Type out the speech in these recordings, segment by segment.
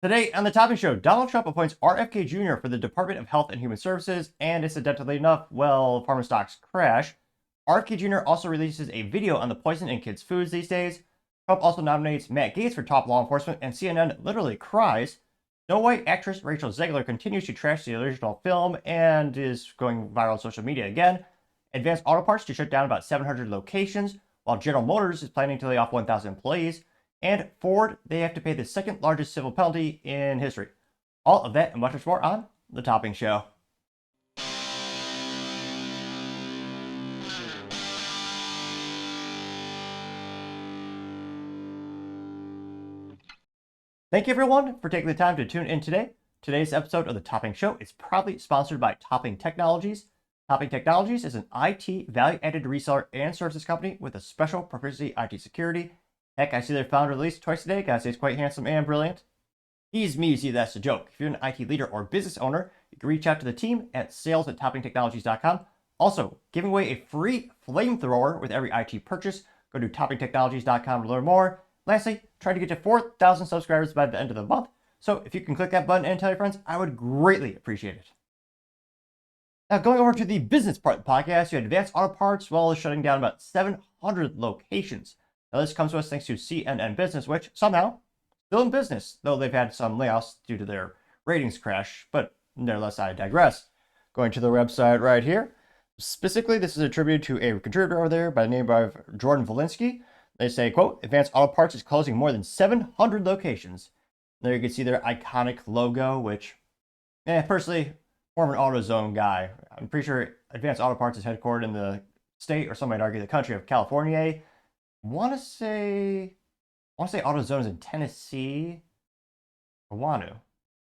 Today on the Topping Show, Donald Trump appoints RFK Jr. for the Department of Health and Human Services, and incidentally enough, well, pharma stocks crash. RFK Jr. also releases a video on the poison in kids' foods these days. Trump also nominates Matt Gaetz for top law enforcement, and CNN literally cries. White actress Rachel Zegler continues to trash the original film and is going viral on social media again. Advanced Auto Parts to shut down about 700 locations, while General Motors is planning to lay off 1,000 employees. And Ford, they have to pay the second largest civil penalty in history. All of that and much more on The Topping Show. Thank you everyone for taking the time to tune in today. Today's episode of The Topping Show is proudly sponsored by Topping Technologies. Topping Technologies is an IT value-added reseller and services company with a special proficiency IT security. Heck, I see their founder released twice a day. Gotta say, he's quite handsome and brilliant. He's me, see, that's a joke. If you're an IT leader or business owner, you can reach out to the team at sales@toppingtechnologies.com. Also, giving away a free flamethrower with every IT purchase. Go to toppingtechnologies.com to learn more. Lastly, try to get to 4,000 subscribers by the end of the month. So if you can click that button and tell your friends, I would greatly appreciate it. Now, going over to the business part of the podcast, you had Advanced Auto Parts, well, is shutting down about 700 locations. Now, this comes to us thanks to CNN Business, which somehow still in business, though they've had some layoffs due to their ratings crash, but nevertheless, I digress. Going to the website right here. Specifically, this is attributed to a contributor over there by the name of Jordan Valinsky. They say, quote, Advanced Auto Parts is closing more than 700 locations. There you can see their iconic logo, which, personally, former AutoZone guy. I'm pretty sure Advanced Auto Parts is headquartered in the state, or some might argue the country of California. I want to say AutoZone is in Tennessee. I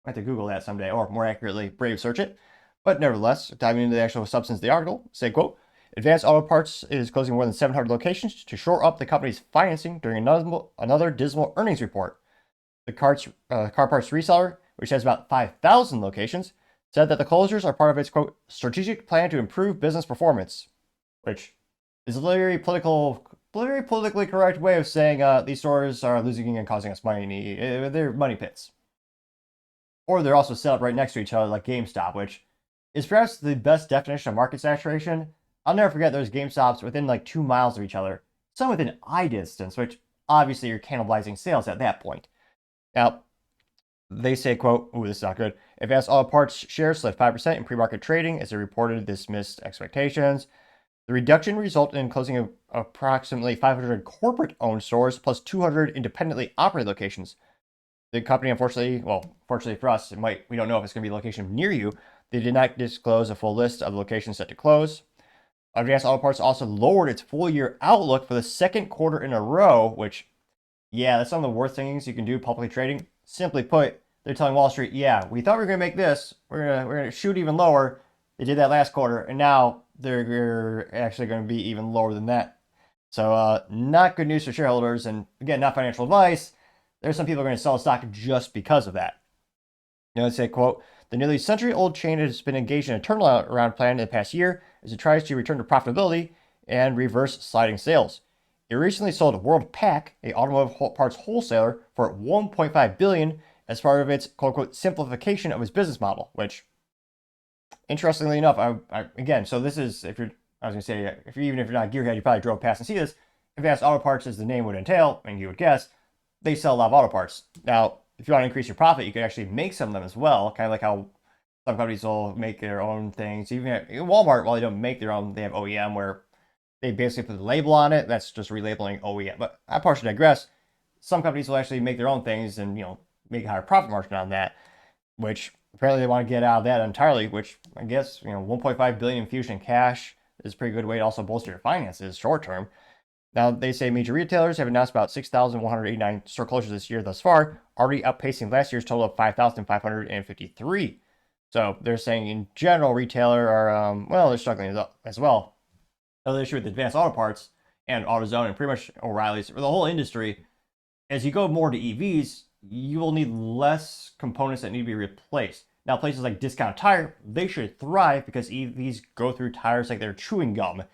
have to Google that someday, or more accurately, Brave search it. But nevertheless, diving into the actual substance of the article, say, quote, Advanced Auto Parts is closing more than 700 locations to shore up the company's financing during another dismal earnings report. The car parts reseller, which has about 5,000 locations, said that the closures are part of its, quote, strategic plan to improve business performance, which is a very politically correct way of saying these stores are losing and causing us money. They're money pits. Or they're also set up right next to each other like GameStop, which is perhaps the best definition of market saturation. I'll never forget those GameStops within like 2 miles of each other, some within eye distance, which obviously you're cannibalizing sales at that point. Now, they say, quote, ooh, this is not good. Advanced Auto Parts shares slipped 5% in pre-market trading as they reported this missed expectations. The reduction resulted in closing of approximately 500 corporate-owned stores plus 200 independently operated locations. The company, unfortunately, well, fortunately for us, we don't know if it's going to be a location near you. They did not disclose a full list of locations set to close. Advanced Auto Parts also lowered its full-year outlook for the second quarter in a row, which, yeah, that's some of the worst things you can do publicly trading. Simply put, they're telling Wall Street, yeah, we thought we were going to make this. We're going to shoot even lower. They did that last quarter, and now they're actually going to be even lower than that. So not good news for shareholders, and again, not financial advice. There's some people are going to sell the stock just because of that. They say, quote, the nearly century-old chain has been engaged in a turnaround plan in the past year as it tries to return to profitability and reverse sliding sales. It recently sold Worldpac, a automotive parts wholesaler, for $1.5 billion as part of its quote-unquote simplification of its business model, which, interestingly enough, so this is, even if you're not a gearhead, you probably drove past and see this. Advanced Auto Parts, as the name would entail, and you would guess, they sell a lot of auto parts. Now, if you want to increase your profit, you can actually make some of them as well, kind of like how some companies will make their own things. Even at Walmart, while they don't make their own, they have OEM where they basically put the label on it. That's just relabeling OEM. But I partially digress. Some companies will actually make their own things and, make a higher profit margin on that, which apparently they want to get out of that entirely, which I guess, $1.5 billion infusion in cash is a pretty good way to also bolster your finances short term. Now, they say major retailers have announced about 6,189 store closures this year thus far, already outpacing last year's total of 5,553. So they're saying in general, retailer are, they're struggling as well. Another issue with Advanced Auto Parts and AutoZone and pretty much O'Reilly's, or the whole industry, as you go more to EVs, you will need less components that need to be replaced. Now, places like Discount Tire, they should thrive because EVs go through tires like they're chewing gum.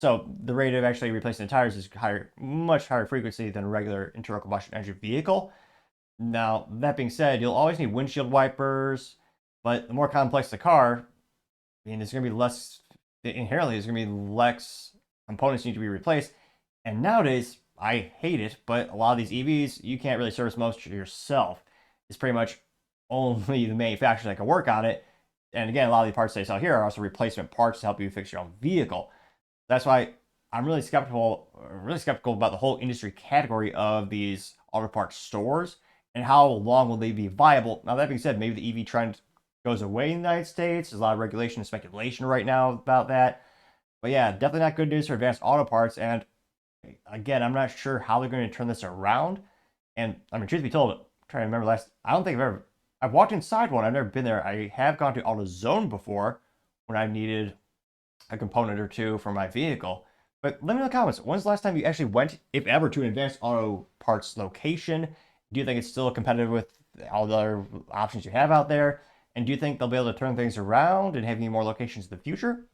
So the rate of actually replacing the tires is much higher frequency than a regular internal combustion engine vehicle. Now, that being said, you'll always need windshield wipers, but the more complex the car, I mean, there's going to be less, inherently, there's going to be less components need to be replaced. And nowadays, I hate it, but a lot of these EVs, you can't really service most yourself. It's pretty much only the manufacturer that can work on it. And again, a lot of the parts they sell here are also replacement parts to help you fix your own vehicle. That's why I'm really skeptical about the whole industry category of these auto parts stores and how long will they be viable. Now, that being said, maybe the EV trend goes away in the United States. There's a lot of regulation and speculation right now about that. But yeah, definitely not good news for advanced auto parts. And again, I'm not sure how they're going to turn this around. And I mean, truth be told, I'm trying to remember I don't think I've walked inside one. I've never been there. I have gone to AutoZone before when I needed a component or two for my vehicle. But let me know in the comments, when's the last time you actually went, if ever, to an advanced auto parts location? Do you think it's still competitive with all the other options you have out there? And do you think they'll be able to turn things around and have any more locations in the future?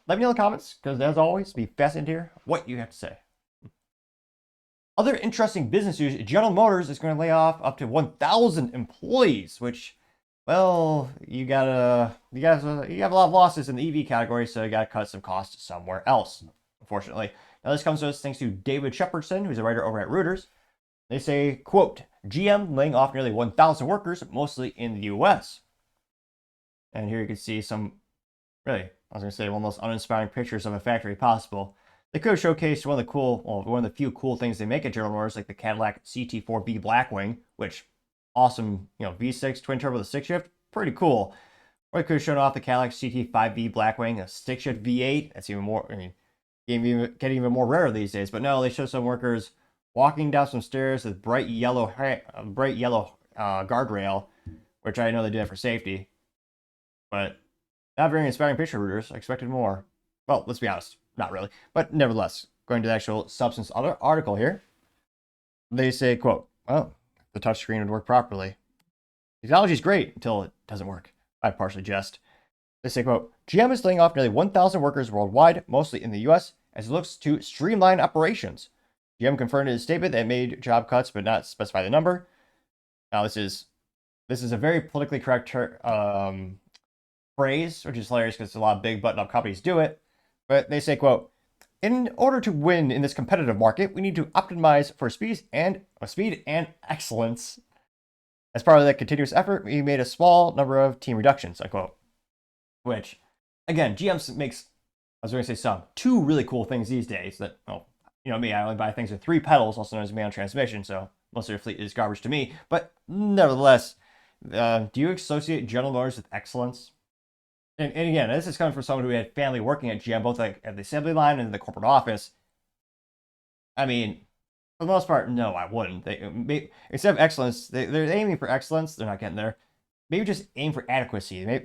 Let me know in the comments, because as always, be fascinated to hear what you have to say. Other interesting business news, General Motors is going to lay off up to 1,000 employees, which, well, you have a lot of losses in the EV category, so you got to cut some costs somewhere else, unfortunately. Now, this comes to us thanks to David Shepardson, who's a writer over at Reuters. They say, quote, GM laying off nearly 1,000 workers, mostly in the U.S. And here you can see some, really, I was going to say, one of the most uninspiring pictures of a factory possible. They could have showcased one of the few cool things they make at General Motors, like the Cadillac CT4B Blackwing, which awesome, V6 twin turbo with a stick shift, pretty cool. Or they could have shown off the Cadillac CT5B Blackwing, a stick shift V8. That's even more. I mean, getting even more rare these days. But no, they show some workers walking down some stairs with bright yellow guardrail, which I know they did for safety, but not very inspiring picture, Reuters. I expected more. Well, let's be honest. Not really, but nevertheless, going to the actual substance article here, they say, quote, well, the touchscreen would work properly. Technology is great until it doesn't work. I partially jest. They say, quote, GM is laying off nearly 1,000 workers worldwide, mostly in the U.S., as it looks to streamline operations. GM confirmed in a statement that it made job cuts, but not specify the number. Now, this is a very politically correct phrase, which is hilarious because a lot of big button-up companies do it. But they say, quote, in order to win in this competitive market, we need to optimize for speed and excellence. As part of that continuous effort, we made a small number of team reductions, unquote. Which, again, GM makes, I was going to say two really cool things these days that, well, me, I only buy things with 3 pedals, also known as manual transmission, so most of their fleet is garbage to me. But nevertheless, do you associate General Motors with excellence? And again, this is coming from someone who had family working at GM, both like at the assembly line and in the corporate office. I mean, for the most part, no, I wouldn't. Instead of excellence, they're aiming for excellence. They're not getting there. Maybe just aim for adequacy.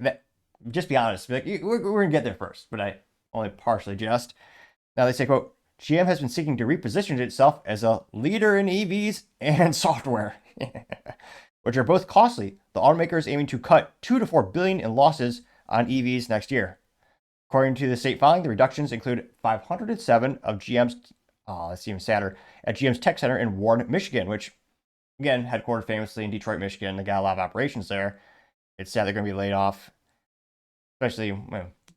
Just be honest. Be like, we're going to get there first, but I only partially jest. Now they say, quote, GM has been seeking to reposition itself as a leader in EVs and software, which are both costly. The automaker is aiming to cut $2 to $4 billion in losses on EVs next year. According to the state filing, the reductions include 507 of GM's, that's even sadder, at GM's Tech Center in Warren, Michigan, which, again, headquartered famously in Detroit, Michigan. They got a lot of operations there. It's sad they're going to be laid off, especially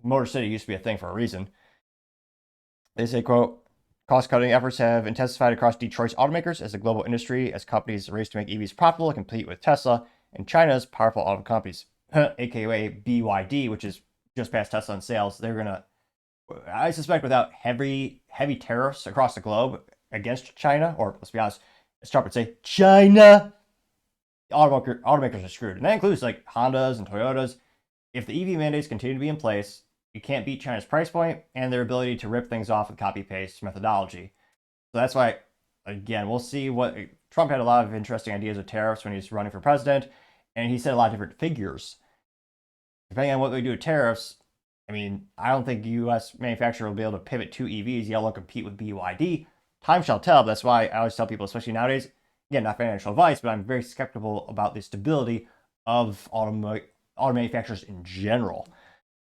Motor City used to be a thing for a reason. They say, quote, cost-cutting efforts have intensified across Detroit's automakers as a global industry as companies race to make EVs profitable and compete with Tesla and China's powerful auto companies. aka BYD, which is just past Tesla in sales. They're gonna, I suspect, without heavy tariffs across the globe against China, or let's be honest, as Trump would say, China, automakers are screwed, and that includes like Hondas and Toyotas. If the EV mandates continue to be in place, you can't beat China's price point and their ability to rip things off with copy-paste methodology. So that's why, again, we'll see what Trump had a lot of interesting ideas with tariffs when he was running for president. And he said a lot of different figures. Depending on what we do with tariffs, I mean, I don't think U.S. manufacturer will be able to pivot to EVs, yet alone compete with BYD. Time shall tell. That's why I always tell people, especially nowadays, again, not financial advice, but I'm very skeptical about the stability of auto manufacturers in general.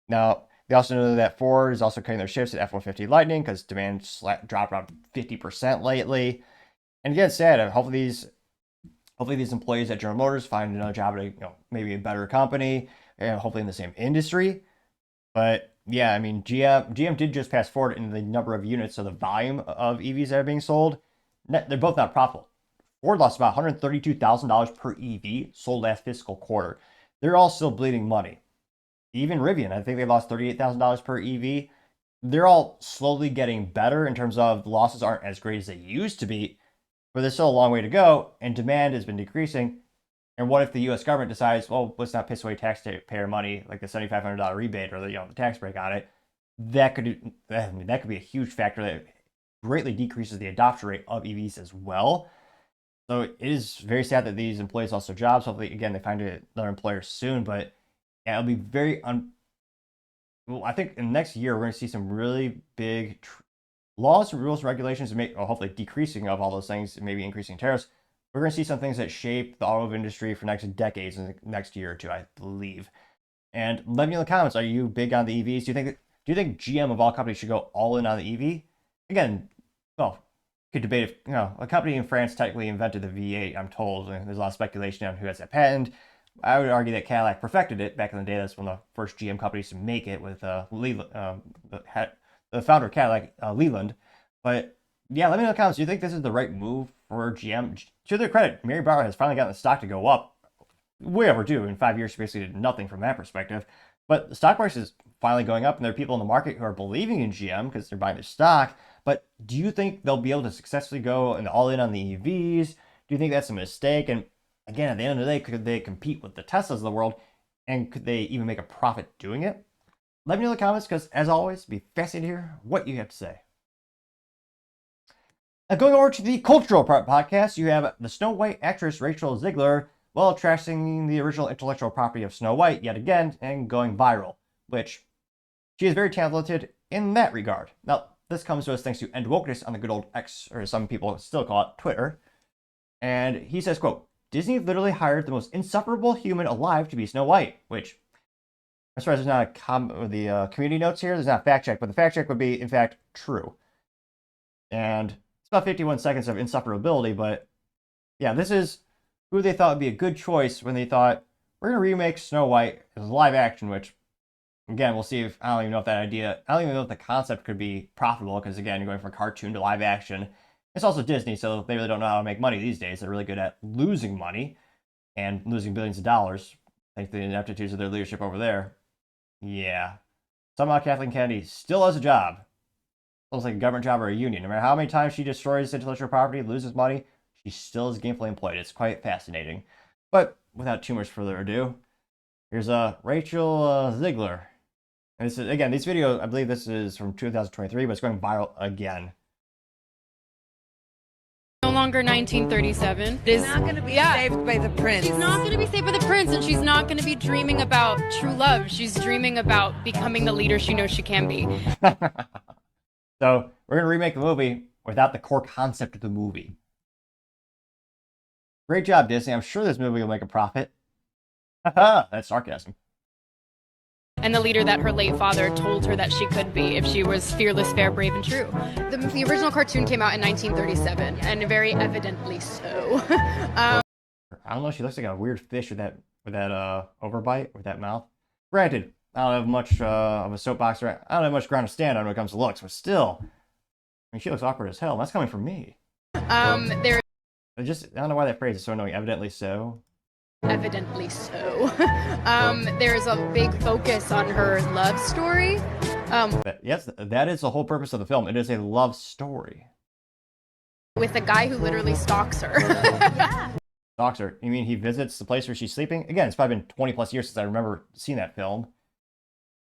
Now, they also know that Ford is also cutting their shifts at F-150 Lightning because demand dropped around 50% lately. And again, sad. Hopefully these Hopefully these employees at General Motors find another job at maybe a better company, and hopefully in the same industry. But yeah, I mean, GM did just pass forward in the number of units, so the volume of EVs that are being sold. They're both not profitable. Ford lost about $132,000 per EV sold last fiscal quarter. They're all still bleeding money. Even Rivian, I think they lost $38,000 per EV. They're all slowly getting better in terms of the losses aren't as great as they used to be, but there's still a long way to go, and demand has been decreasing. And what if the U.S. government decides, well, let's not piss away taxpayer money, like the $7,500 rebate or the tax break on it? That could be a huge factor that greatly decreases the adoption rate of EVs as well. So it is very sad that these employees lost their jobs. Hopefully, again, they find another employer soon. But yeah, it'll be very well, I think in the next year, we're going to see some really big laws, rules, and regulations, and hopefully decreasing of all those things, maybe increasing tariffs. We're going to see some things that shape the automotive industry for next decades in the next year or two, I believe. And let me know in the comments, are you big on the EVs? Do you think GM of all companies should go all in on the EV? Again, well, could debate if, a company in France technically invented the V8, I'm told. And there's a lot of speculation on who has that patent. I would argue that Cadillac perfected it back in the day. That's one of the first GM companies to make it with the founder of Cadillac, Leland. But yeah, let me know in the comments. Do you think this is the right move for GM? To their credit, Mary Barra has finally gotten the stock to go up. Way overdue. In 5 years, she basically did nothing from that perspective. But the stock price is finally going up, and there are people in the market who are believing in GM because they're buying their stock. But do you think they'll be able to successfully go and all in on the EVs? Do you think that's a mistake? And again, at the end of the day, could they compete with the Teslas of the world? And could they even make a profit doing it? Let me know in the comments, because as always, it'd be fascinating to hear what you have to say. Now, going over to the cultural part podcast, you have the Snow White actress Rachel Zegler, well, trashing the original intellectual property of Snow White yet again and going viral, which she is very talented in that regard. Now, this comes to us thanks to End Wokeness on the good old X, or some people still call it Twitter. And he says, quote, Disney literally hired the most insufferable human alive to be Snow White, which, as far as there's not the community notes here, there's not a fact check, but the fact check would be, in fact, true. And it's about 51 seconds of insufferability, but yeah, this is who they thought would be a good choice when they thought, we're going to remake Snow White as live action, which, again, we'll see if, I don't even know if that idea, I don't even know if the concept could be profitable, because again, you're going from cartoon to live action. It's also Disney, so they really don't know how to make money these days. They're really good at losing money and losing billions of dollars, thanks to the ineptitudes of their leadership over there. Yeah. Somehow Kathleen Kennedy still has a job. Almost like a government job or a union. No matter how many times she destroys intellectual property, loses money, she still is gainfully employed. It's quite fascinating. But without too much further ado, here's Rachel Zegler. And this is, again, this video, I believe this is from 2023, but it's going viral again. No longer 1937. She's not going to be saved by the prince. She's not going to be saved by the prince, and she's not going to be dreaming about true love. She's dreaming about becoming the leader she knows she can be. So we're going to remake the movie without the core concept of the movie. Great job, Disney. I'm sure this movie will make a profit. That's sarcasm. And the leader that her late father told her that she could be if she was fearless, fair, brave, and true. The original cartoon came out in 1937, and very evidently so. I don't know. She looks like a weird fish with that overbite, with that mouth. Granted, I don't have much of a soapbox. I don't have much ground to stand on when it comes to looks, but still, I mean, she looks awkward as hell. That's coming from me. I don't know why that phrase is so annoying. Evidently so. Evidently so. There's a big focus on her love story. Yes, that is the whole purpose of the film. It is a love story. With a guy who literally stalks her. Yeah. Stalks her? You mean he visits the place where she's sleeping? Again, it's probably been 20 plus years since I remember seeing that film.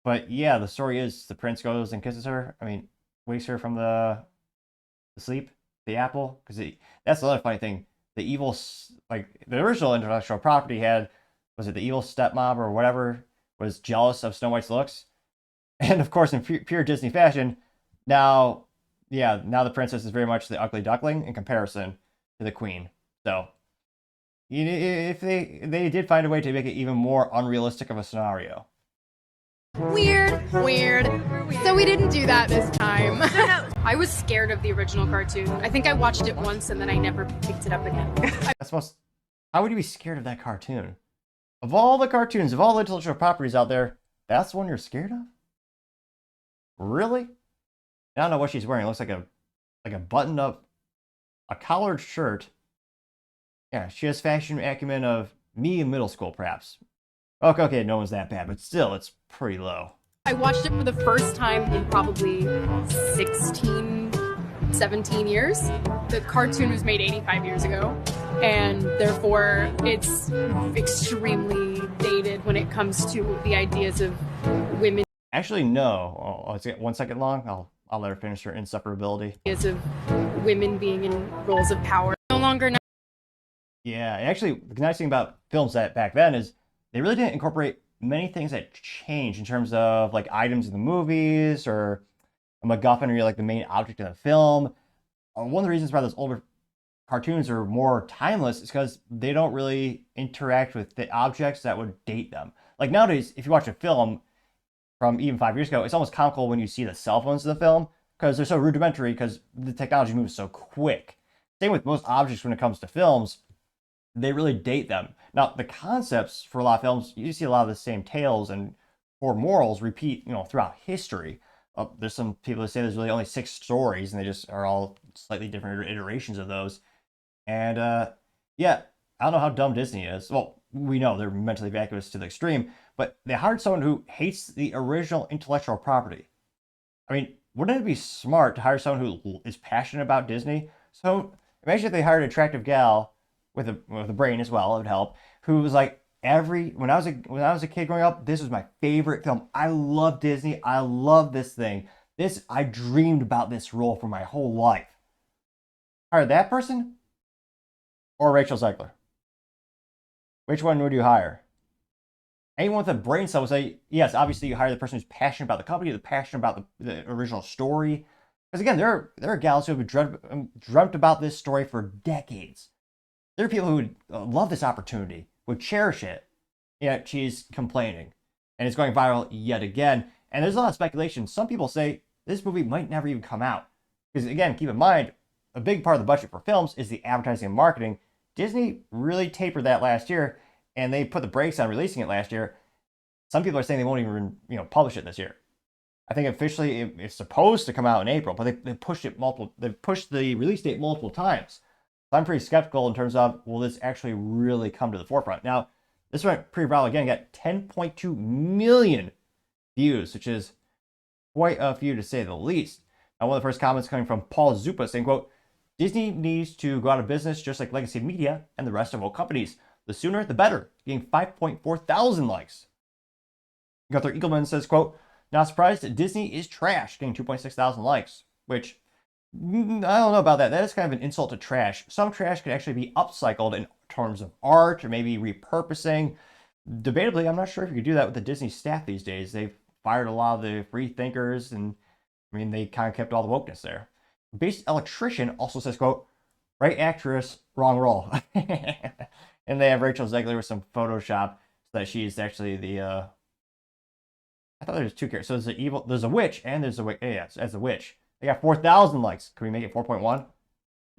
But yeah, the story is the prince goes and kisses her. I mean, wakes her from the sleep, the apple. Because that's the other funny thing. The evil, like the original intellectual property was it the evil stepmom or whatever, was jealous of Snow White's looks. And of course, in pure Disney fashion, now the princess is very much the ugly duckling in comparison to the queen. So, if they did find a way to make it even more unrealistic of a scenario. Weird. So we didn't do that this time. I was scared of the original cartoon. I think I watched it once and then I never picked it up again. That's most How would you be scared of that cartoon? Of all the cartoons, of all the intellectual properties out there, that's the one you're scared of? Really? I don't know what she's wearing. It looks like a buttoned up, a collared shirt. Yeah, she has fashion acumen of me in middle school, perhaps. Okay, no one's that bad, but still, it's pretty low. I watched it for the first time in probably 16, 17 years. The cartoon was made 85 years ago, and therefore it's extremely dated when it comes to the ideas of women. Actually, no. Oh, let's get 1 second long. I'll let her finish her insufferability. Ideas of women being in roles of power. No longer. Yeah, actually, the nice thing about films that back then is they really didn't incorporate many things that changed in terms of like items in the movies or a MacGuffin or like the main object in the film. One of the reasons why those older cartoons are more timeless is because they don't really interact with the objects that would date them. Like nowadays, if you watch a film from even 5 years ago, it's almost comical when you see the cell phones in the film because they're so rudimentary because the technology moves so quick. Same with most objects when it comes to films, they really date them. Now, the concepts for a lot of films, you see a lot of the same tales and core morals repeat, throughout history. There's some people that say there's really only 6 stories, and they just are all slightly different iterations of those. And yeah, I don't know how dumb Disney is. Well, we know they're mentally vacuous to the extreme, but they hired someone who hates the original intellectual property. I mean, wouldn't it be smart to hire someone who is passionate about Disney? So imagine if they hired an attractive gal with a brain as well, it would help, who was like, when I was a kid growing up, this was my favorite film. I love Disney. I love this thing. I dreamed about this role for my whole life. Hire that person or Rachel Zegler? Which one would you hire? Anyone with a brain cell would say, yes, obviously you hire the person who's passionate about the company, the passionate about the original story. Because again, there are gals who have dreamt about this story for decades. There are people who would love this opportunity, would cherish it, yet she's complaining. And it's going viral yet again. And there's a lot of speculation. Some people say this movie might never even come out. Because again, keep in mind, a big part of the budget for films is the advertising and marketing. Disney really tapered that last year, and they put the brakes on releasing it last year. Some people are saying they won't even publish it this year. I think officially it's supposed to come out in April, but they pushed the release date multiple times. So I'm pretty skeptical in terms of, will this actually really come to the forefront? Now, this went pretty viral again, got 10.2 million views, which is quite a few to say the least. Now, one of the first comments coming from Paul Zupa saying, quote, Disney needs to go out of business just like legacy media and the rest of all companies. The sooner, the better, getting 5.4 thousand likes. Gunther Eagleman says, quote, not surprised, Disney is trash, getting 2.6 thousand likes, which I don't know about that. That is kind of an insult to trash. Some trash could actually be upcycled in terms of art or maybe repurposing. Debatably, I'm not sure if you could do that with the Disney staff these days. They've fired a lot of the free thinkers, and I mean, they kind of kept all the wokeness there. Based Electrician also says, quote, right actress, wrong role. And they have Rachel Zegler with some Photoshop so that she's actually the, I thought there was 2 characters. So there's a witch, and there's a witch. Yeah, as a witch. They got 4,000 likes. Can we make it 4.1?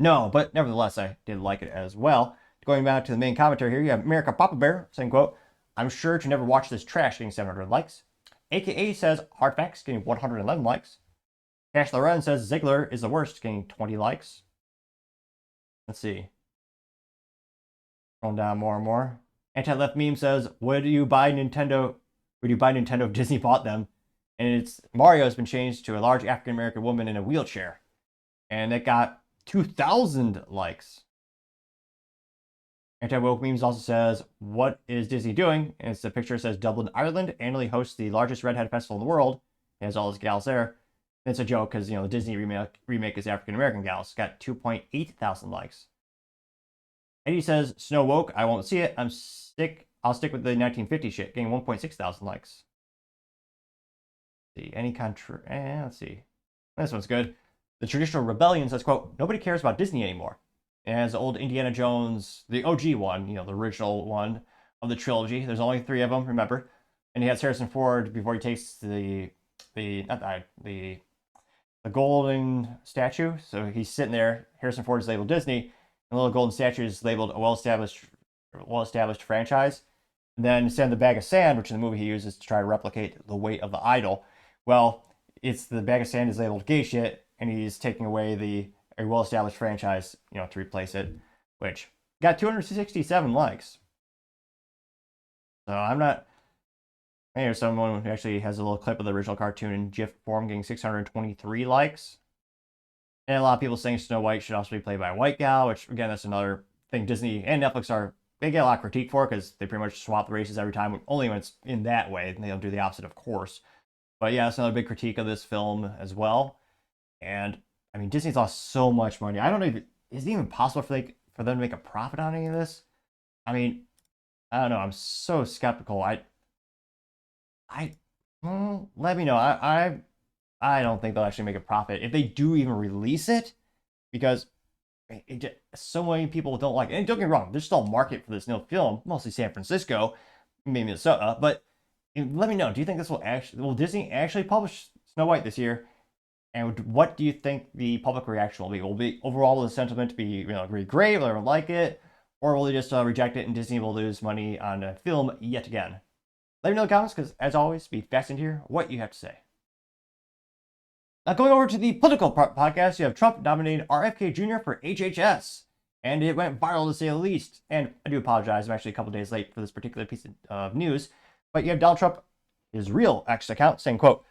No, but nevertheless, I did like it as well. Going back to the main commentary here, you have America Papa Bear saying, quote, I'm sure to never watch this trash, getting 700 likes. AKA says, hard facts, getting 111 likes. Cash Loren says, Ziegler is the worst, getting 20 likes. Let's see. Scrolling down more and more. Anti-left meme says, would you buy Nintendo if Disney bought them? And Mario has been changed to a large African-American woman in a wheelchair. And it got 2,000 likes. Anti-woke memes also says, what is Disney doing? And it's the picture that says Dublin, Ireland, annually hosts the largest redhead festival in the world. It has all his gals there. And it's a joke because, the Disney remake is African-American gals. Got 2.8 thousand likes. Eddie says, Snow woke, I won't see it. I'll stick with the 1950 shit, getting 1.6 thousand likes. See, any country, let's see. This one's good. The Traditional Rebellion says, quote, nobody cares about Disney anymore. It has old Indiana Jones, the OG one, the original one of the trilogy. There's only 3 of them, remember. And he has Harrison Ford before he takes the golden statue. So he's sitting there. Harrison Ford is labeled Disney. And the little golden statue is labeled a well-established well-established franchise, and then send the bag of sand, which in the movie he uses to try to replicate the weight of the idol. Well, it's the bag of sand is labeled gay shit, and he's taking away a well-established franchise, to replace it, which got 267 likes. So I'm not. Here's someone who actually has a little clip of the original cartoon in GIF form getting 623 likes. And a lot of people saying Snow White should also be played by a white gal, which, again, that's another thing Disney and Netflix they get a lot of critique for because they pretty much swap the races every time, only when it's in that way. And they don't do the opposite, of course. But yeah, that's another big critique of this film as well. And, I mean, Disney's lost so much money. I don't know if is it even possible for them to make a profit on any of this? I mean, I don't know. I'm so skeptical. Let me know. I don't think they'll actually make a profit if they do even release it, because so many people don't like it. And don't get me wrong, there's still a market for this new film, mostly San Francisco, maybe Minnesota. But let me know. Do you think will Disney actually publish Snow White this year? And what do you think the public reaction will be? Will be overall the sentiment be really great, will everyone like it, or will they just reject it and Disney will lose money on a film yet again? Let me know in the comments, because as always, be fascinated to hear what you have to say. Now, going over to the political podcast, you have Trump nominating RFK Jr. for HHS, and it went viral to say the least. And I do apologize, I'm actually a couple days late for this particular piece of news, but you have Donald Trump, his real X account, saying, quote,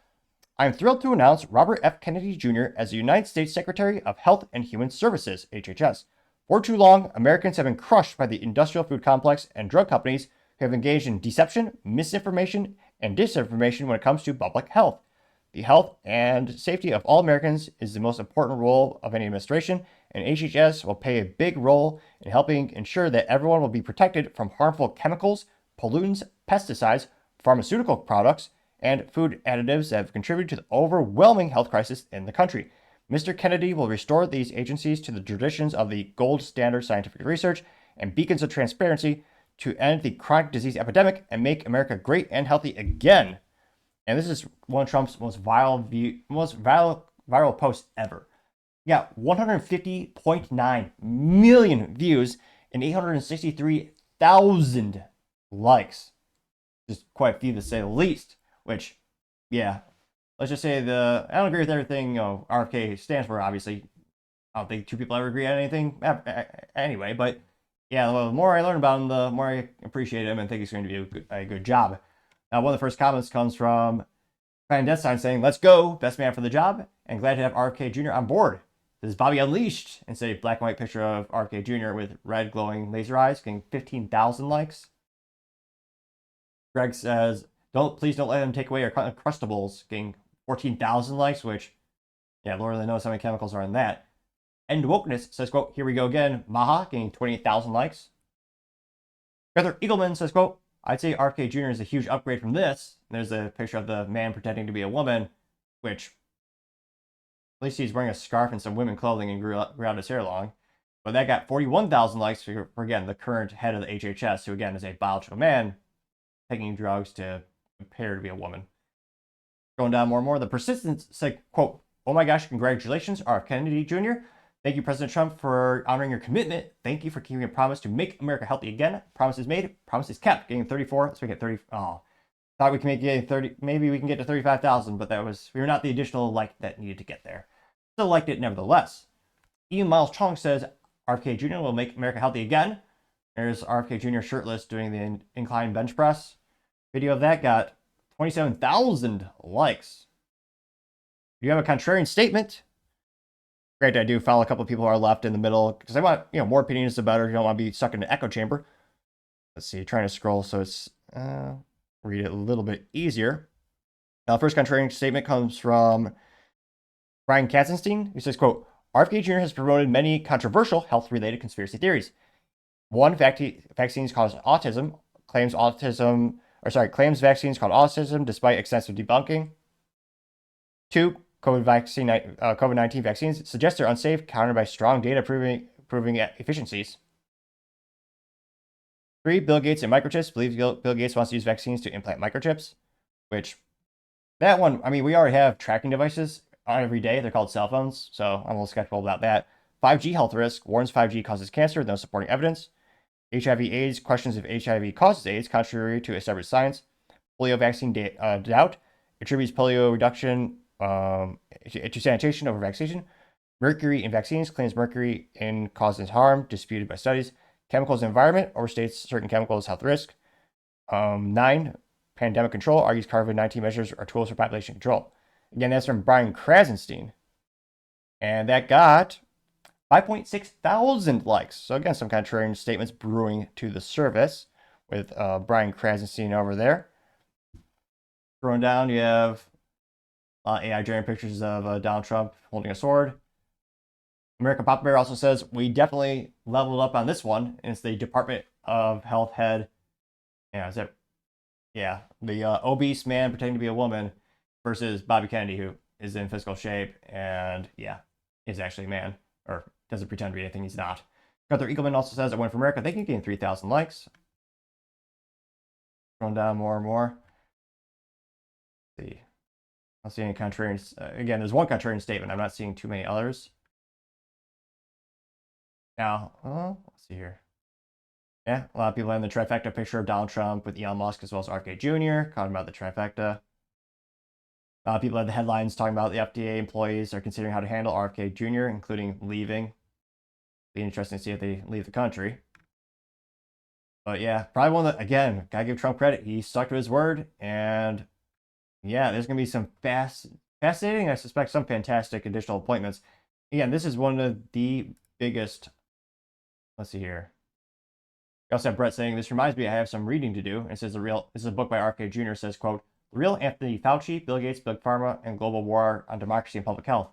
"I am thrilled to announce Robert F. Kennedy Jr. as the United States Secretary of Health and Human Services, HHS. For too long, Americans have been crushed by the industrial food complex and drug companies who have engaged in deception, misinformation, and disinformation when it comes to public health. The health and safety of all Americans is the most important role of any administration, and HHS will play a big role in helping ensure that everyone will be protected from harmful chemicals, pollutants, pesticides, pharmaceutical products, and food additives that have contributed to the overwhelming health crisis in the country. Mr. Kennedy will restore these agencies to the traditions of the gold standard scientific research and beacons of transparency to end the chronic disease epidemic and make America great and healthy again." And this is one of Trump's most viral posts ever. He got 150.9 million views and 863,000 likes. Just quite a few to say the least. Which, yeah, let's just say I don't agree with everything RFK stands for, obviously. I don't think two people ever agree on anything anyway, but yeah, the more I learn about him, the more I appreciate him and think he's going to do a good job. Now, one of the first comments comes from Clandestine saying, "Let's go, best man for the job, and glad to have RFK Jr. on board. This is Bobby Unleashed," and say black and white picture of RFK Jr. with red glowing laser eyes, getting 15,000 likes. Greg says, please don't let them take away our Uncrustables, getting 14,000 likes, which, yeah, Lord only knows how many chemicals are in that. And Wokeness says, quote, "Here we go again, Maha," getting 28,000 likes. Heather Eagleman says, quote, "I'd say RFK Jr. is a huge upgrade from this." And there's a picture of the man pretending to be a woman, which, at least he's wearing a scarf and some women clothing and grew out his hair long. But that got 41,000 likes for, again, the current head of the HHS, who, again, is a biological man taking drugs to appear to be a woman. Going down more and more, the Persistence said, quote, "Oh my gosh, congratulations, RFK Kennedy Jr. Thank you, President Trump, for honoring your commitment. Thank you for keeping a promise to make America healthy again. Promises made, promises kept." Getting 34. Let's make it 30. Oh, thought we can make it 30. Maybe we can get to 35,000, but we were not the additional like that needed to get there. Still liked it nevertheless. Ian Miles Chong says RFK Jr. will make America healthy again. There's RFK Jr. shirtless doing the incline bench press. Video of that got 27,000 likes. Do you have a contrarian statement? Great, I do follow a couple of people who are left in the middle because I want, more opinions the better. You don't want to be stuck in an echo chamber. Let's see, trying to scroll so it's read it a little bit easier. Now, the first contrarian statement comes from Brian Katzenstein, who says, quote, "RFK Jr. has promoted many controversial health-related conspiracy theories. One, vaccines cause autism, claims vaccines cause autism despite extensive debunking. Two, COVID-19 vaccines suggest they're unsafe, countered by strong data proving efficiencies. Three, Bill Gates and microchips. Believes Bill Gates wants to use vaccines to implant microchips, which that one, I mean, we already have tracking devices every day. They're called cell phones, so I'm a little skeptical about that. 5G health risk. Warns 5G causes cancer. No supporting evidence. HIV/AIDS questions if HIV causes AIDS, contrary to established science. Polio vaccine doubt attributes polio reduction to sanitation over vaccination. Mercury in vaccines claims mercury in causes harm, disputed by studies. Chemicals environment overstates certain chemicals health risk. 9. Pandemic control argues COVID-19 measures are tools for population control. Again, that's from Brian Krasenstein. And that got 5.6 thousand likes. So again, some contrarian statements brewing to the surface with Brian Krasenstein over there. Scrolling down, you have AI generated pictures of Donald Trump holding a sword. American Papa Bear also says, we definitely leveled up on this one. And it's the Department of Health head. The obese man pretending to be a woman versus Bobby Kennedy, who is in physical shape and, is actually a man. Or doesn't pretend to be anything he's not. Arthur Eagleman also says, I went for America. Thank you, gained 3,000 likes. Scrolling down more and more. Let's see. I don't see any contrarian. Again, there's one contrarian statement. I'm not seeing too many others. Now, let's see here. Yeah, a lot of people have the trifecta picture of Donald Trump with Elon Musk as well as RFK Jr. talking about the trifecta. A lot of people have the headlines talking about the FDA employees are considering how to handle RFK Jr., including leaving. Be interesting to see if they leave the country. But yeah, probably one that, again, gotta give Trump credit. He stuck to his word, and yeah, there's gonna be some fascinating, I suspect some fantastic additional appointments. Again, this is one of the biggest. Let's see here. We also have Brett saying, this reminds me I have some reading to do. It says this is a book by RFK Jr. says, quote, the real Anthony Fauci, Bill Gates, Big Pharma, and global war on democracy and public health.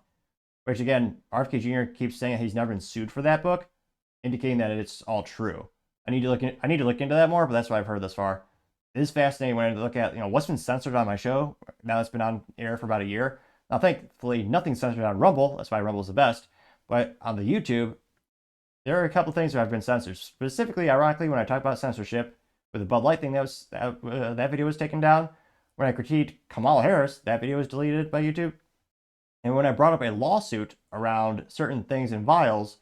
Which again, RFK Jr. keeps saying that he's never been sued for that book, indicating that it's all true. I need to look into that more, but that's what I've heard thus far. It is fascinating when I look at what's been censored on my show. Now it's been on air for about a year. Now thankfully nothing's censored on Rumble. That's why Rumble's the best. But on the YouTube, there are a couple things that have been censored. Specifically, ironically, when I talk about censorship with the Bud Light thing, that video was taken down. When I critiqued Kamala Harris, that video was deleted by YouTube. And when I brought up a lawsuit around certain things in vials,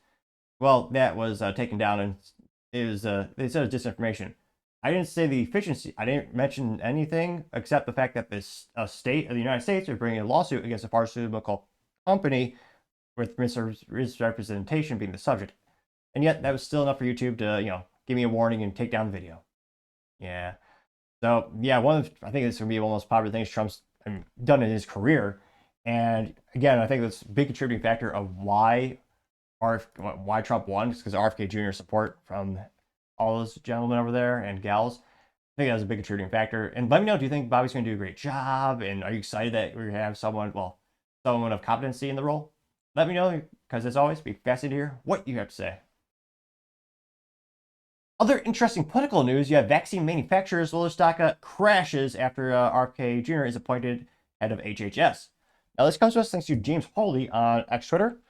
well, that was taken down, and it was they said it was disinformation. I didn't say the efficiency. I didn't mention anything except the fact that this state of the United States are bringing a lawsuit against a pharmaceutical company with misrepresentation being the subject. And yet that was still enough for YouTube to, give me a warning and take down the video. Yeah. So, yeah, I think this is going to be one of the most popular things Trump's done in his career. And again, I think that's a big contributing factor of why Trump won, is because of RFK Jr. support from all those gentlemen over there and gals. I think that was a big contributing factor. And let me know, do you think Bobby's going to do a great job? And are you excited that we have someone of competency in the role? Let me know, because as always, be fascinated to hear what you have to say. Other interesting political news, you have vaccine manufacturers. Well, their stock crashes after RFK Jr. is appointed head of HHS. Now, this comes to us thanks to James Hawley on X Twitter,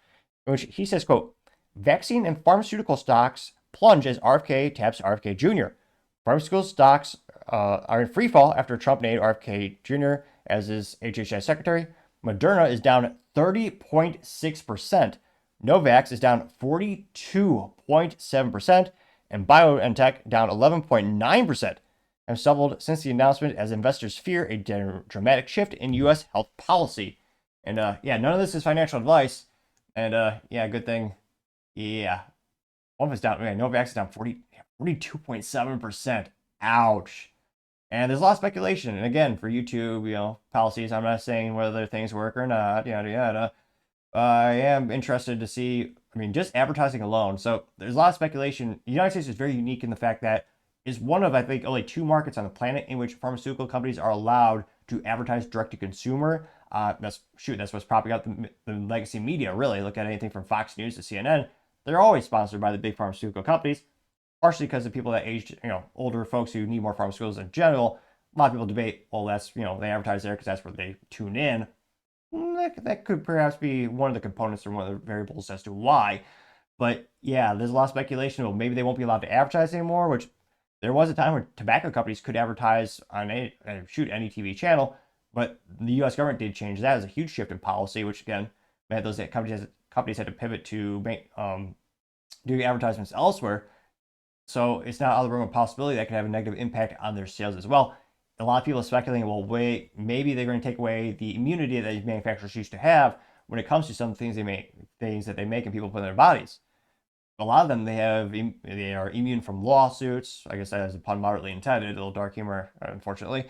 in which he says, quote, vaccine and pharmaceutical stocks plunge as RFK taps RFK Jr. Pharmaceutical stocks are in free fall after Trump named RFK Jr. as his HHS secretary. Moderna is down 30.6%. Novavax is down 42.7%. And BioNTech down 11.9%, have stumbled since the announcement as investors fear a dramatic shift in U.S. health policy. And none of this is financial advice. And good thing. Yeah, one of us down. Novavax is down 42.7%. Ouch. And there's a lot of speculation. And again, for YouTube, policies. I'm not saying whether things work or not. Yada yada. I am interested to see. Just advertising alone. So there's a lot of speculation. The United States is very unique in the fact that it's one of, I think, only 2 markets on the planet in which pharmaceutical companies are allowed to advertise direct to consumer. That's what's propping up the legacy media, really. Look at anything from Fox News to CNN. They're always sponsored by the big pharmaceutical companies, partially because of people that aged, older folks who need more pharmaceuticals in general. A lot of people debate, well, that's, they advertise there because that's where they tune in. That could perhaps be one of the components or one of the variables as to why. But yeah, there's a lot of speculation. Well, maybe they won't be allowed to advertise anymore, which there was a time when tobacco companies could advertise on any TV channel, but the U.S. government did change that. It was a huge shift in policy, which again meant those companies had to pivot to do advertisements elsewhere. So it's not out of the realm of possibility that could have a negative impact on their sales as well. A lot of people are speculating, well, wait, maybe they're going to take away the immunity that these manufacturers used to have when it comes to some things that they make and people put in their bodies. A lot of them, they are immune from lawsuits. I guess that is a pun moderately intended, a little dark humor, unfortunately.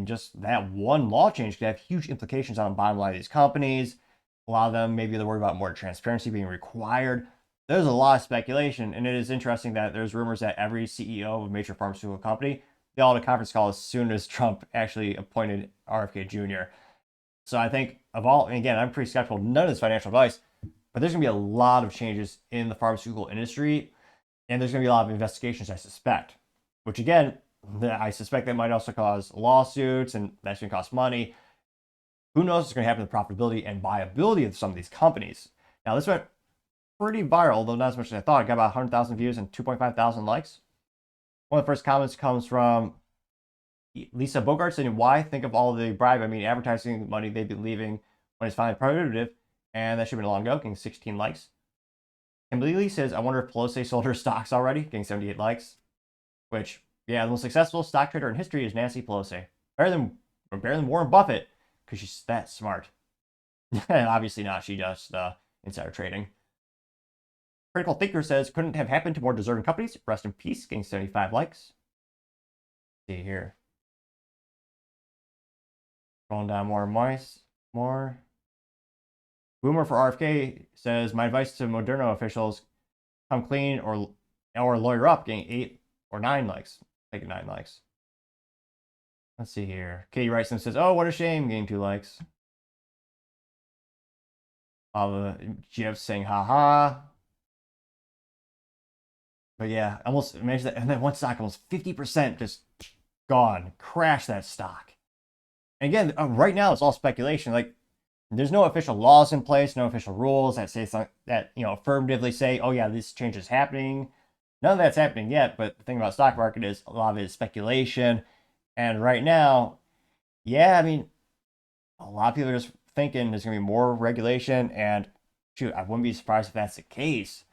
Just that one law change could have huge implications on the bottom line of these companies. A lot of them, maybe they're worried about more transparency being required. There's a lot of speculation, and it is interesting that there's rumors that every CEO of a major pharmaceutical company, they all had a conference call as soon as Trump actually appointed RFK Jr. So I think and again, I'm pretty skeptical, none of this financial advice, but there's going to be a lot of changes in the pharmaceutical industry, and there's going to be a lot of investigations, I suspect, which again, I suspect that might also cause lawsuits, and that's going to cost money. Who knows what's going to happen to the profitability and viability of some of these companies. Now, this went pretty viral, though not as much as I thought. It got about 100,000 views and 2.5 thousand likes. One of the first comments comes from Lisa Bogart saying, why think of all the bribe, advertising money they'd be leaving when it's finally prohibitive, and that should have been long ago, getting 16 likes. Kimberly says, I wonder if Pelosi sold her stocks already, getting 78 likes. Which, yeah, the most successful stock trader in history is Nancy Pelosi. Better than Warren Buffett, because she's that smart. Obviously not, she just insider trading. Critical Thinker says, couldn't have happened to more deserving companies. Rest in peace, getting 75 likes. Let's see here. Scrolling down more. Boomer for RFK says, my advice to Moderna officials, come clean or lawyer up, getting 8 or 9 likes. Taking 9 likes. Let's see here. Katie Wrightson says, oh, what a shame, getting 2 likes. All the GFs saying, haha. But yeah, almost imagine that. And then one stock, almost 50% just gone. Crash that stock. And again, right now it's all speculation. Like, there's no official laws in place, no official rules that say something that, affirmatively say, oh yeah, this change is happening. None of that's happening yet. But the thing about stock market is a lot of it is speculation. And right now, yeah, a lot of people are just thinking there's going to be more regulation. And shoot, I wouldn't be surprised if that's the case.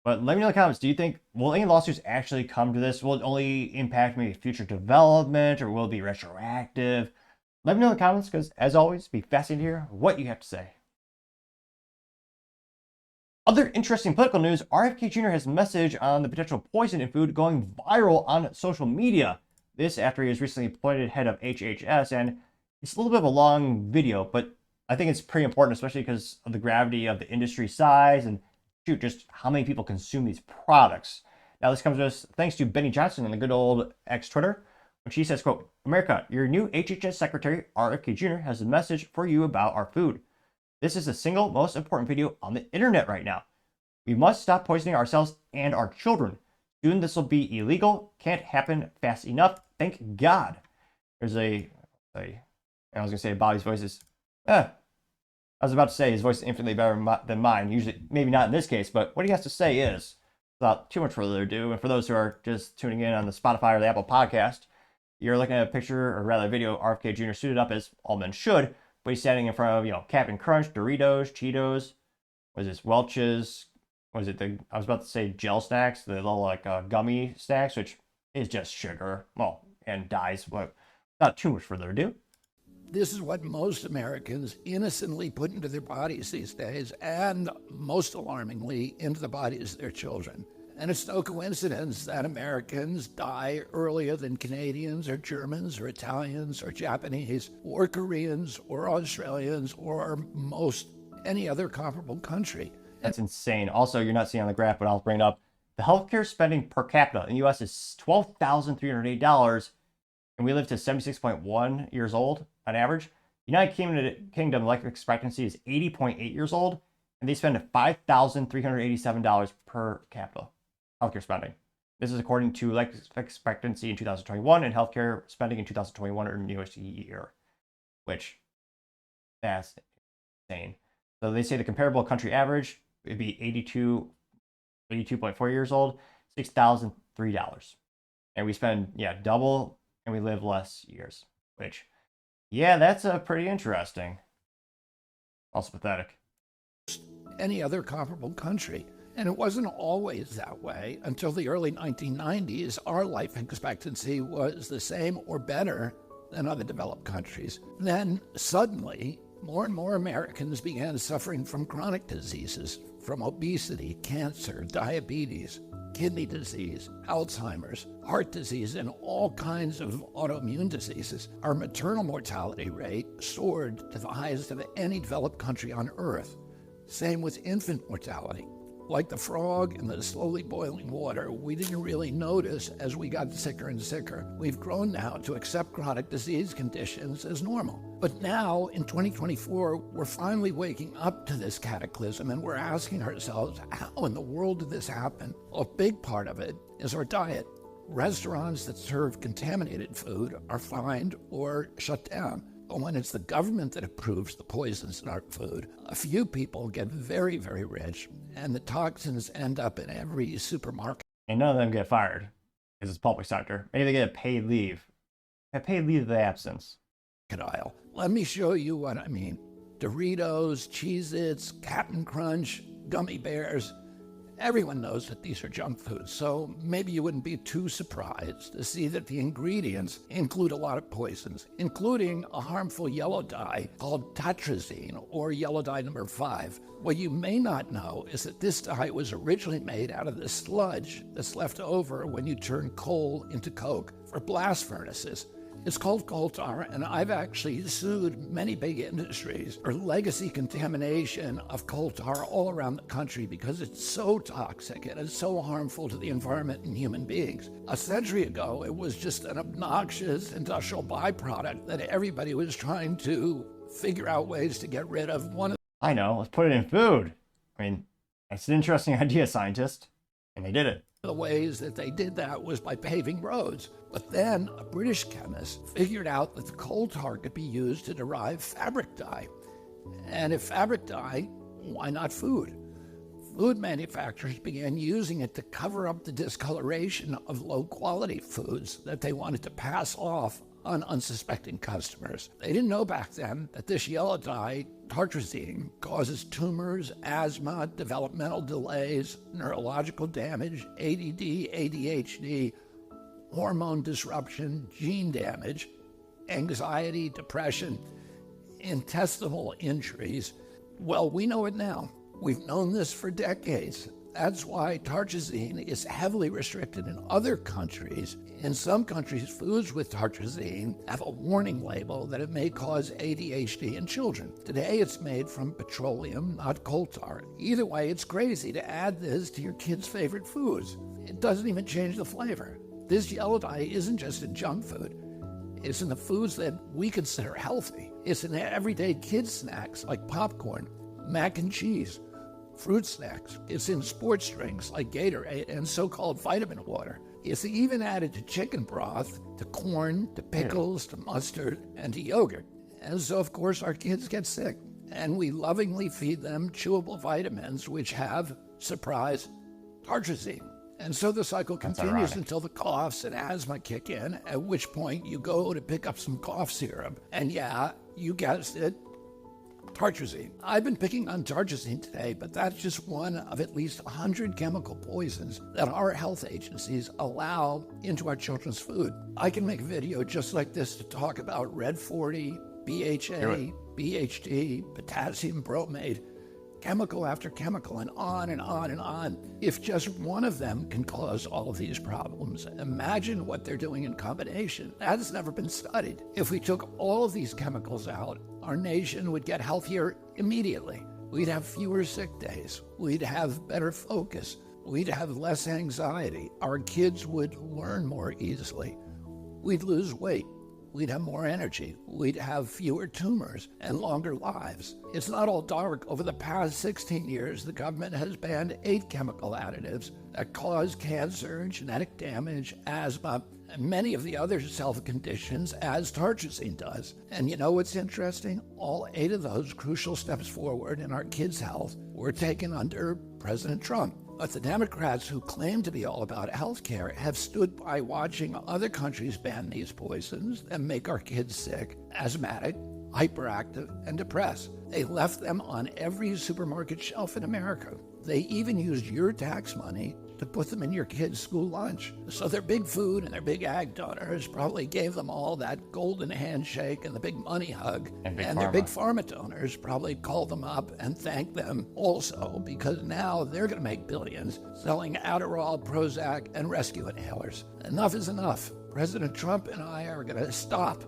But let me know in the comments, do you think, will any lawsuits actually come to this? Will it only impact maybe future development, or will it be retroactive? Let me know in the comments, because as always, it'd be fascinating to hear what you have to say. Other interesting political news, RFK Jr. has a message on the potential poison in food going viral on social media. This after he was recently appointed head of HHS, and it's a little bit of a long video, but I think it's pretty important, especially because of the gravity of the industry size and just how many people consume these products. Now, this comes to us thanks to Benny Johnson on the good old X Twitter, when she says, quote, America, your new HHS Secretary, RFK Jr., has a message for you about our food. This is the single most important video on the internet right now. We must stop poisoning ourselves and our children. Soon this will be illegal. Can't happen fast enough. Thank God. There's I was going to say Bobby's voice is, I was about to say his voice is infinitely better than mine. Usually, maybe not in this case, but what he has to say is, without too much further ado, and for those who are just tuning in on the Spotify or the Apple podcast, you're looking at a picture, or rather a video, of RFK Jr. suited up as all men should, but he's standing in front of, Captain Crunch, Doritos, Cheetos, what is this, Welch's, I was about to say gel snacks, the little gummy snacks, which is just sugar, and dyes, but without too much further ado. This is what most Americans innocently put into their bodies these days, and most alarmingly, into the bodies of their children. And it's no coincidence that Americans die earlier than Canadians or Germans or Italians or Japanese or Koreans or Australians or most any other comparable country. That's insane. Also, you're not seeing on the graph, but I'll bring it up. The healthcare spending per capita in the U.S. is $12,308, and we live to 76.1 years old on average. United Kingdom life expectancy is 80.8 years old, and they spend $5,387 per capita healthcare spending. This is according to life expectancy in 2021 and healthcare spending in 2021 or newest year, which that's insane. So they say the comparable country average would be 82.4 years old, $6,003. And we spend, double, and we live less years, which, that's pretty interesting. Also pathetic. Any other comparable country. And it wasn't always that way. Until the early 1990s, our life expectancy was the same or better than other developed countries. Then suddenly, more and more Americans began suffering from chronic diseases, from obesity, cancer, diabetes, kidney disease, Alzheimer's, heart disease, and all kinds of autoimmune diseases. Our maternal mortality rate soared to the highest of any developed country on earth. Same with infant mortality. Like the frog in the slowly boiling water, we didn't really notice as we got sicker and sicker. We've grown now to accept chronic disease conditions as normal. But now, in 2024, we're finally waking up to this cataclysm, and we're asking ourselves, how in the world did this happen? A big part of it is our diet. Restaurants that serve contaminated food are fined or shut down. But when it's the government that approves the poisons in our food, a few people get very, very rich, and the toxins end up in every supermarket. And none of them get fired because it's public sector. Maybe they get a paid leave. A paid leave of the absence. Aisle. Let me show you what I mean. Doritos, Cheez-Its, Captain Crunch, gummy bears. Everyone knows that these are junk foods, so maybe you wouldn't be too surprised to see that the ingredients include a lot of poisons, including a harmful yellow dye called tatrazine, or yellow dye number 5. What you may not know is that this dye was originally made out of the sludge that's left over when you turn coal into coke for blast furnaces. It's called coal tar, and I've actually sued many big industries for legacy contamination of coal tar all around the country because it's so toxic and it's so harmful to the environment and human beings. A century ago, it was just an obnoxious industrial byproduct that everybody was trying to figure out ways to get rid of. I know, let's put it in food. I mean, that's an interesting idea, scientist. And they did it. The ways that they did that was by paving roads. But then a British chemist figured out that the coal tar could be used to derive fabric dye. And if fabric dye, why not food? Food manufacturers began using it to cover up the discoloration of low-quality foods that they wanted to pass off on unsuspecting customers. They didn't know back then that this yellow dye, tartrazine, causes tumors, asthma, developmental delays, neurological damage, ADD, ADHD, hormone disruption, gene damage, anxiety, depression, intestinal injuries. Well, we know it now. We've known this for decades. That's why tartrazine is heavily restricted in other countries. In some countries, foods with tartrazine have a warning label that it may cause ADHD in children. Today, it's made from petroleum, not coal tar. Either way, it's crazy to add this to your kids' favorite foods. It doesn't even change the flavor. This yellow dye isn't just in junk food. It's in the foods that we consider healthy. It's in everyday kids' snacks like popcorn, mac and cheese, fruit snacks. It's in sports drinks like Gatorade and so-called vitamin water. It's even added to chicken broth, to corn, to pickles, to mustard, and to yogurt. And so, of course, our kids get sick. And we lovingly feed them chewable vitamins, which have, surprise, tartrazine. And so the cycle continues until the coughs and asthma kick in, at which point you go to pick up some cough syrup. And yeah, you guessed it, tartrazine. I've been picking on tartrazine today, but that's just one of at least 100 chemical poisons that our health agencies allow into our children's food. I can make a video just like this to talk about Red 40, BHA, BHD, potassium bromate, chemical after chemical, and on and on and on. If just one of them can cause all of these problems, imagine what they're doing in combination. That has never been studied. If we took all of these chemicals out, our nation would get healthier immediately. We'd have fewer sick days. We'd have better focus. We'd have less anxiety. Our kids would learn more easily. We'd lose weight. We'd have more energy. We'd have fewer tumors and longer lives. It's not all dark. Over the past 16 years, the government has banned 8 chemical additives that cause cancer, genetic damage, asthma, and many of the other health conditions as tartrazine does. And you know what's interesting? All 8 of those crucial steps forward in our kids' health were taken under President Trump. But the Democrats who claim to be all about health care have stood by watching other countries ban these poisons and make our kids sick, asthmatic, hyperactive, and depressed. They left them on every supermarket shelf in America. They even use your tax money to put them in your kids' school lunch. So their big food and their big ag donors probably gave them all that golden handshake and the big money hug. And their big pharma donors probably called them up and thanked them also, because now they're going to make billions selling Adderall, Prozac, and rescue inhalers. Enough is enough. President Trump and I are going to stop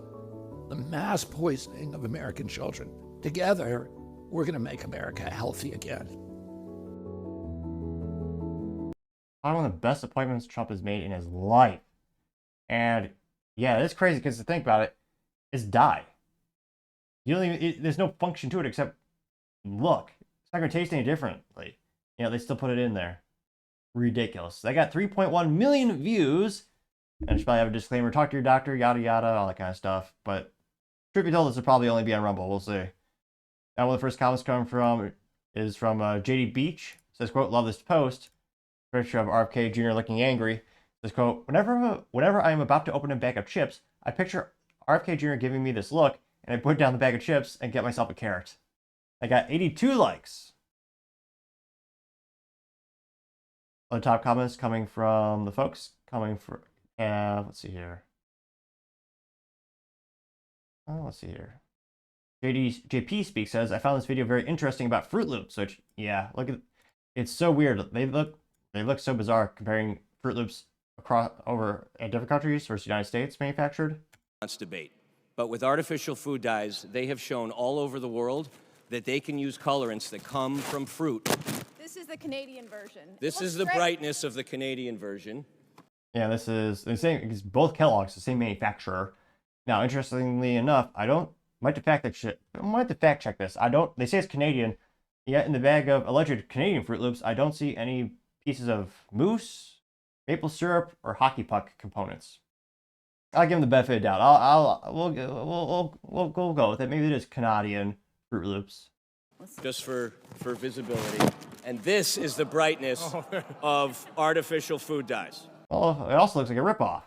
the mass poisoning of American children. Together, we're going to make America healthy again. Probably one of the best appointments Trump has made in his life. And yeah, it's crazy because to think about it, is die. You don't even, there's no function to it except look. It's not going to taste any differently. You know, they still put it in there. Ridiculous. They got 3.1 million views. And I should probably have a disclaimer. Talk to your doctor, yada yada, all that kind of stuff. But truth be told, this will probably only be on Rumble. We'll see. Now, one of the first comments coming from is from JD Beach. It says, quote, love this post. Picture of RFK Jr. looking angry. It says, quote, whenever I am about to open a bag of chips, I picture RFK Jr. giving me this look, and I put down the bag of chips and get myself a carrot. I got 82 likes. Other top comments coming from the folks coming from, let's see here. Let's see here. JP Speaks says, I found this video very interesting about Fruit Loops, which, yeah, look at, it's so weird. They look so bizarre comparing Fruit Loops over at different countries versus United States manufactured. Debate. But with artificial food dyes, they have shown all over the world that they can use colorants that come from fruit. This is the Canadian version. This is the brightness of the Canadian version. Yeah, this is the same, because both Kellogg's the same manufacturer. Now, interestingly enough, might have to fact check this. They say it's Canadian, yet in the bag of alleged Canadian Fruit Loops, I don't see any pieces of mousse, maple syrup, or hockey puck components. I'll give them the benefit of the doubt. We'll go with it. Maybe it is Canadian Fruit Loops. Just for visibility. And this is the brightness of artificial food dyes. Well, it also looks like a ripoff.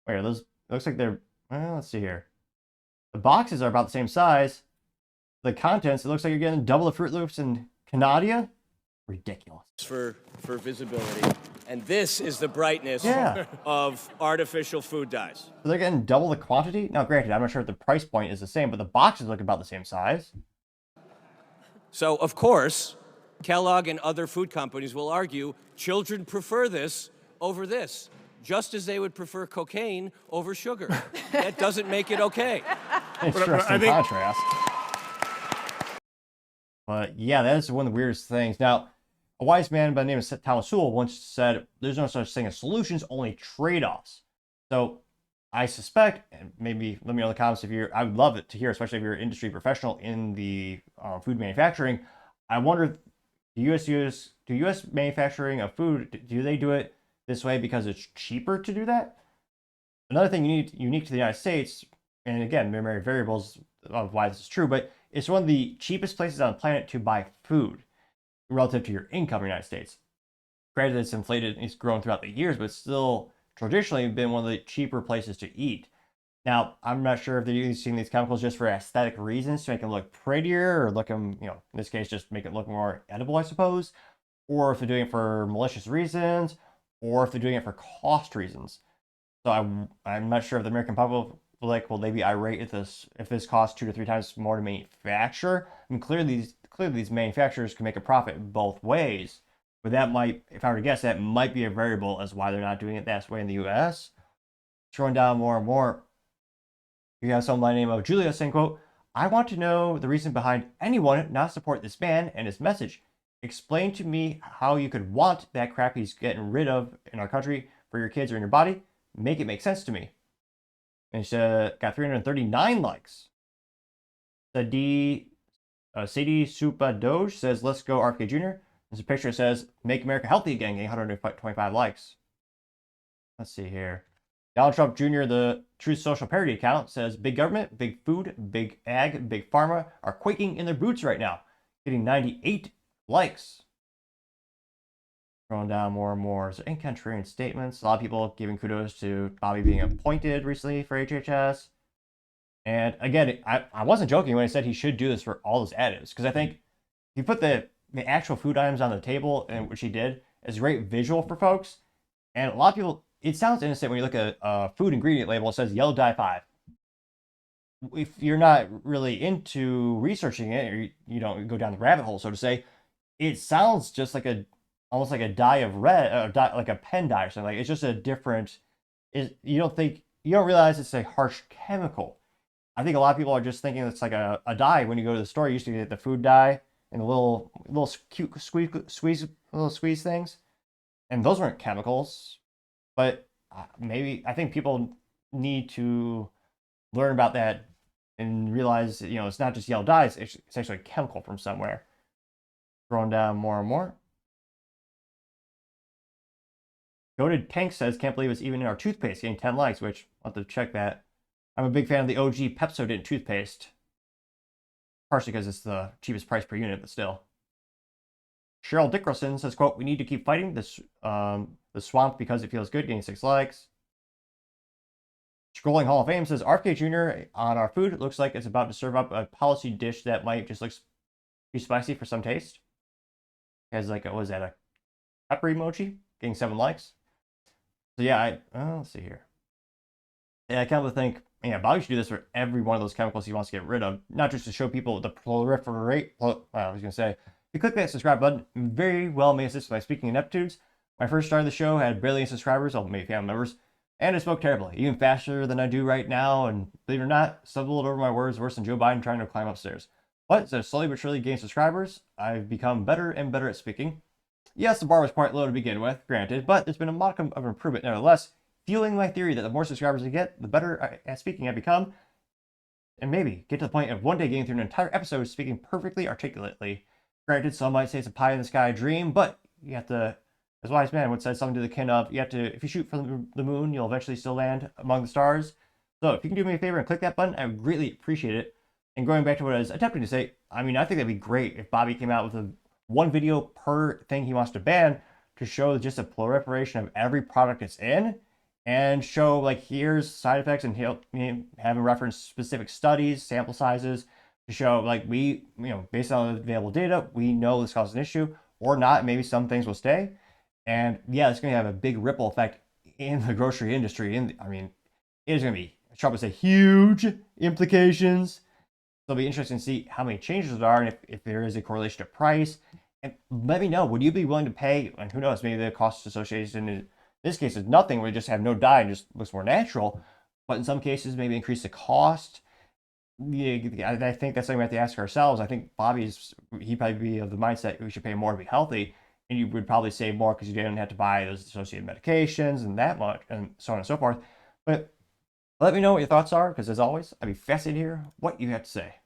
Wait, those looks like they're, well, let's see here. The boxes are about the same size. The contents, it looks like you're getting double the Fruit Loops in Canada. Ridiculous. For visibility. And this is the brightness of artificial food dyes. So they're getting double the quantity? Now, granted, I'm not sure if the price point is the same, but the boxes look about the same size. So, of course, Kellogg and other food companies will argue children prefer this over this, just as they would prefer cocaine over sugar. That doesn't make it okay. Interesting contrast. But yeah, that is one of the weirdest things. Now, a wise man by the name of Thomas Sewell once said, there's no such thing as solutions, only trade-offs. So I suspect, and maybe let me know in the comments if I would love it to hear, especially if you're an industry professional in the food manufacturing. I wonder, do U.S. manufacturing of food, do they do it this way because it's cheaper to do that? Another thing unique to the United States, and again, there are variables of why this is true, but it's one of the cheapest places on the planet to buy food relative to your income in the United States. Granted, it's inflated and it's grown throughout the years, but it's still traditionally been one of the cheaper places to eat. Now, I'm not sure if they're using these chemicals just for aesthetic reasons to make them look prettier or look them, in this case, just make it look more edible, I suppose, or if they're doing it for malicious reasons, or if they're doing it for cost reasons. So I'm not sure if the American public will they be irate if this costs 2 to 3 times more to manufacture. I mean, clearly these manufacturers can make a profit both ways, but that might, if I were to guess, that might be a variable as why they're not doing it that way in the U.S. Scrolling down more and more, you have someone by the name of Julia saying, quote, I want to know the reason behind anyone not support this man and his message. Explain to me how you could want that crap he's getting rid of in our country for your kids or in your body. Make it make sense to me. And she got 339 likes. Sadie Supa Doge says, let's go RFK Jr. There's a picture that says, make America healthy again, getting 125 likes. Let's see here. Donald Trump Jr., the Truth Social Parody account, says, big government, big food, big ag, big pharma are quaking in their boots right now, getting 98 likes. Scrolling down more and more. So in-contrarian statements. A lot of people giving kudos to Bobby being appointed recently for HHS. And again, I wasn't joking when I said he should do this for all his additives, because I think if you put the the actual food items on the table and what she did is a great visual for folks. And a lot of people, it sounds innocent when you look at a food ingredient label, it says yellow dye 5. If you're not really into researching it, or you don't go down the rabbit hole, so to say, it sounds just like almost like a dye of red, like a pen dye or something. Like it's just a different. You don't realize it's a harsh chemical. I think a lot of people are just thinking it's like a dye. When you go to the store, you used to get the food dye and the little cute squeeze things, and those weren't chemicals. But maybe I think people need to learn about that and realize that, it's not just yellow dyes, it's actually a chemical from somewhere. Scrolling down more and more. Goated Tank says, can't believe it's even in our toothpaste, getting 10 likes, which I'll have to check that. I'm a big fan of the OG Pepsodent toothpaste. Partially because it's the cheapest price per unit, but still. Cheryl Dickerson says, quote, we need to keep fighting this the swamp because it feels good, getting 6 likes. Scrolling Hall of Fame says, RFK Jr. on our food looks like it's about to serve up a policy dish that might just look too spicy for some taste. Has like, what was that, a pepper emoji? Getting 7 likes. So yeah, let's see here. Yeah, I kind of think, Bobby should do this for every one of those chemicals he wants to get rid of, not just to show people the proliferate. I was going to say, if you click that subscribe button, very well may assist by speaking ineptitudes. When I first started the show, I had barely any subscribers, well, maybe family members, and I spoke terribly, even faster than I do right now, and believe it or not, stumbled over my words worse than Joe Biden trying to climb upstairs. But so slowly but surely gaining subscribers, I've become better and better at speaking. Yes, the bar was quite low to begin with, granted, but there's been a modicum of improvement nevertheless, fueling my theory that the more subscribers I get, the better at speaking I become, and maybe get to the point of one day getting through an entire episode speaking perfectly articulately. Granted, some might say it's a pie in the sky dream, but you have to, as wise man would say, something to the kin of, you have to, if you shoot from the moon, you'll eventually still land among the stars. So if you can do me a favor and click that button, I would greatly appreciate it. And going back to what I was attempting to say, I think that'd be great if Bobby came out with one video per thing he wants to ban to show just a proliferation of every product it's in, and show like here's side effects, and he'll have him reference specific studies, sample sizes to show like we, based on the available data, we know this causes an issue or not. Maybe some things will stay, and yeah, it's going to have a big ripple effect in the grocery industry. It is going to be, Trump would say, huge implications. So it'll be interesting to see how many changes there are, and if there is a correlation to price. And let me know, would you be willing to pay, and who knows, maybe the costs associated in this case is nothing, we just have no dye and just looks more natural. But in some cases, maybe increase the cost. Yeah, I think that's something we have to ask ourselves. I think he'd probably be of the mindset we should pay more to be healthy, and you would probably save more because you didn't have to buy those associated medications and that much, and so on and so forth. But let me know what your thoughts are, because as always, I'd be fascinated to hear what you have to say.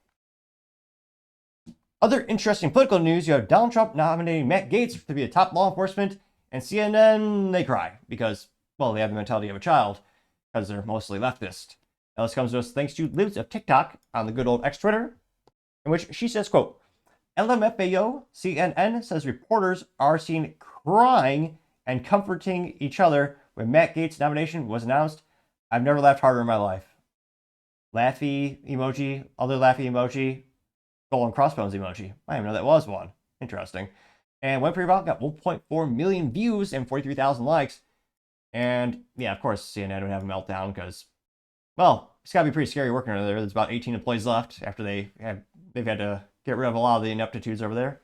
Other interesting political news, you have Donald Trump nominating Matt Gaetz to be the top law enforcement, and CNN, they cry because, well, they have the mentality of a child because they're mostly leftist. Now this comes to us thanks to Libs of TikTok on the good old X Twitter, in which she says, quote, LMFAO CNN says reporters are seen crying and comforting each other when Matt Gaetz' nomination was announced. I've never laughed harder in my life. Laughy emoji, other laughy emoji, skull and crossbones emoji. I didn't even know that was one. Interesting. And Went Pretty Viral got 1.4 million views and 43,000 likes. And yeah, of course, CNN would have a meltdown because, well, it's got to be pretty scary working over there. There's about 18 employees left after they've had to get rid of a lot of the ineptitudes over there.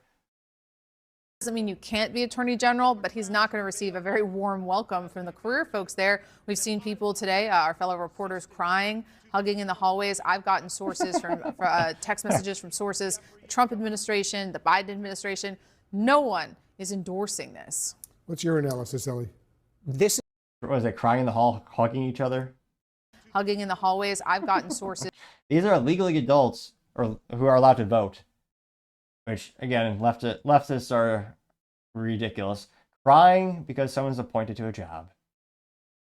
Doesn't mean you can't be Attorney General, but he's not going to receive a very warm welcome from the career folks there. We've seen people today, our fellow reporters, crying, hugging in the hallways. I've gotten sources from text messages from sources, the Trump administration, the Biden administration. No one is endorsing this. What's your analysis, Ellie? This was it, crying in the hall, hugging each other, hugging in the hallways. I've gotten sources. These are legally adults or who are allowed to vote. Which, again, leftists are ridiculous. Crying because someone's appointed to a job.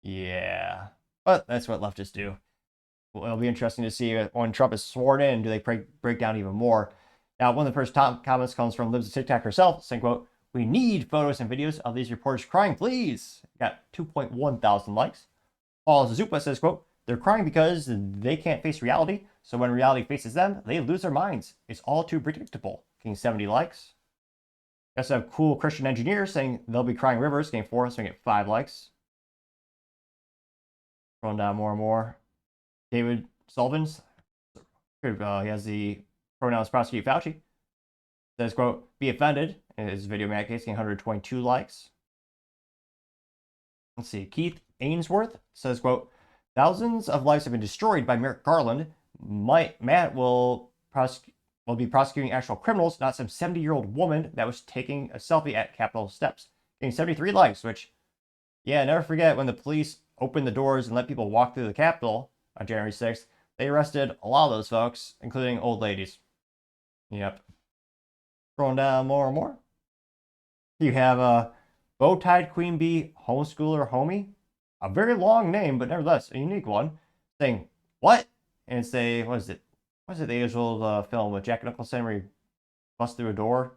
Yeah. But that's what leftists do. Well, it'll be interesting to see when Trump is sworn in, do they break down even more. Now, one of the first top comments comes from Libs of TikTok herself, saying, quote, we need photos and videos of these reporters crying, please. Got 2.1 thousand likes. Paul Zupa says, quote, they're crying because they can't face reality. So when reality faces them, they lose their minds. It's all too predictable. Getting 70 likes. We also have Cool Christian Engineer saying they'll be crying rivers, getting 4, so we get 5 likes. Scrolling down more and more. David Sullivan's, he has the pronouns prosecute Fauci. Says, quote, be offended. In his video, Matt Gaetz getting 122 likes. Let's see. Keith Ainsworth says, quote, thousands of lives have been destroyed by Merrick Garland. Matt will be prosecuting actual criminals, not some 70-year-old woman that was taking a selfie at Capitol steps. Getting 73 likes, which, yeah, never forget when the police opened the doors and let people walk through the Capitol on January 6th. They arrested a lot of those folks, including old ladies. Yep. Scrolling down more and more. You have a bow-tied queen bee homeschooler homie. A very long name, but nevertheless a unique one. Saying, what? And it's a, what is it? What is it, the age-old film with Jack Nicholson where he busts through a door?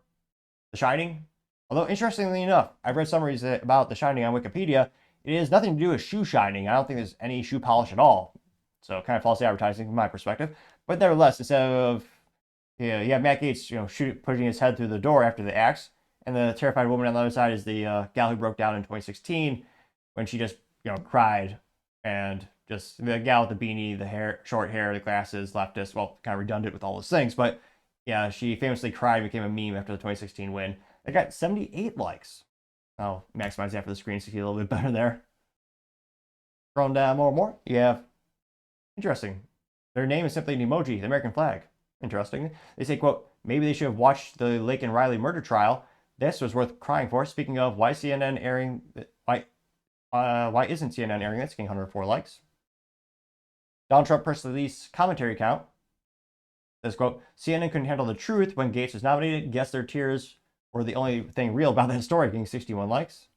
The Shining? Although, interestingly enough, I've read summaries about The Shining on Wikipedia. It has nothing to do with shoe shining. I don't think there's any shoe polish at all. So, kind of false advertising from my perspective. But nevertheless, instead of, you have Matt Gaetz, pushing his head through the door after the axe, and the terrified woman on the other side is the gal who broke down in 2016 when she just, cried, and just the gal with the beanie, the hair, short hair, the glasses, leftist, well, kind of redundant with all those things, but yeah, she famously cried and became a meme after the 2016 win. They got 78 likes. I'll maximize that for the screen so you see a little bit better there. Scrolling down more and more, you have, interesting, their name is simply an emoji, the American flag. Interesting. They say, quote, maybe they should have watched the Lake and Riley murder trial. This was worth crying for. Speaking of, why CNN airing, why isn't CNN airing this? Getting 104 likes. Donald Trump press release commentary account says, quote, CNN couldn't handle the truth when Gaetz was nominated. Guess their tears were the only thing real about that story, getting 61 likes.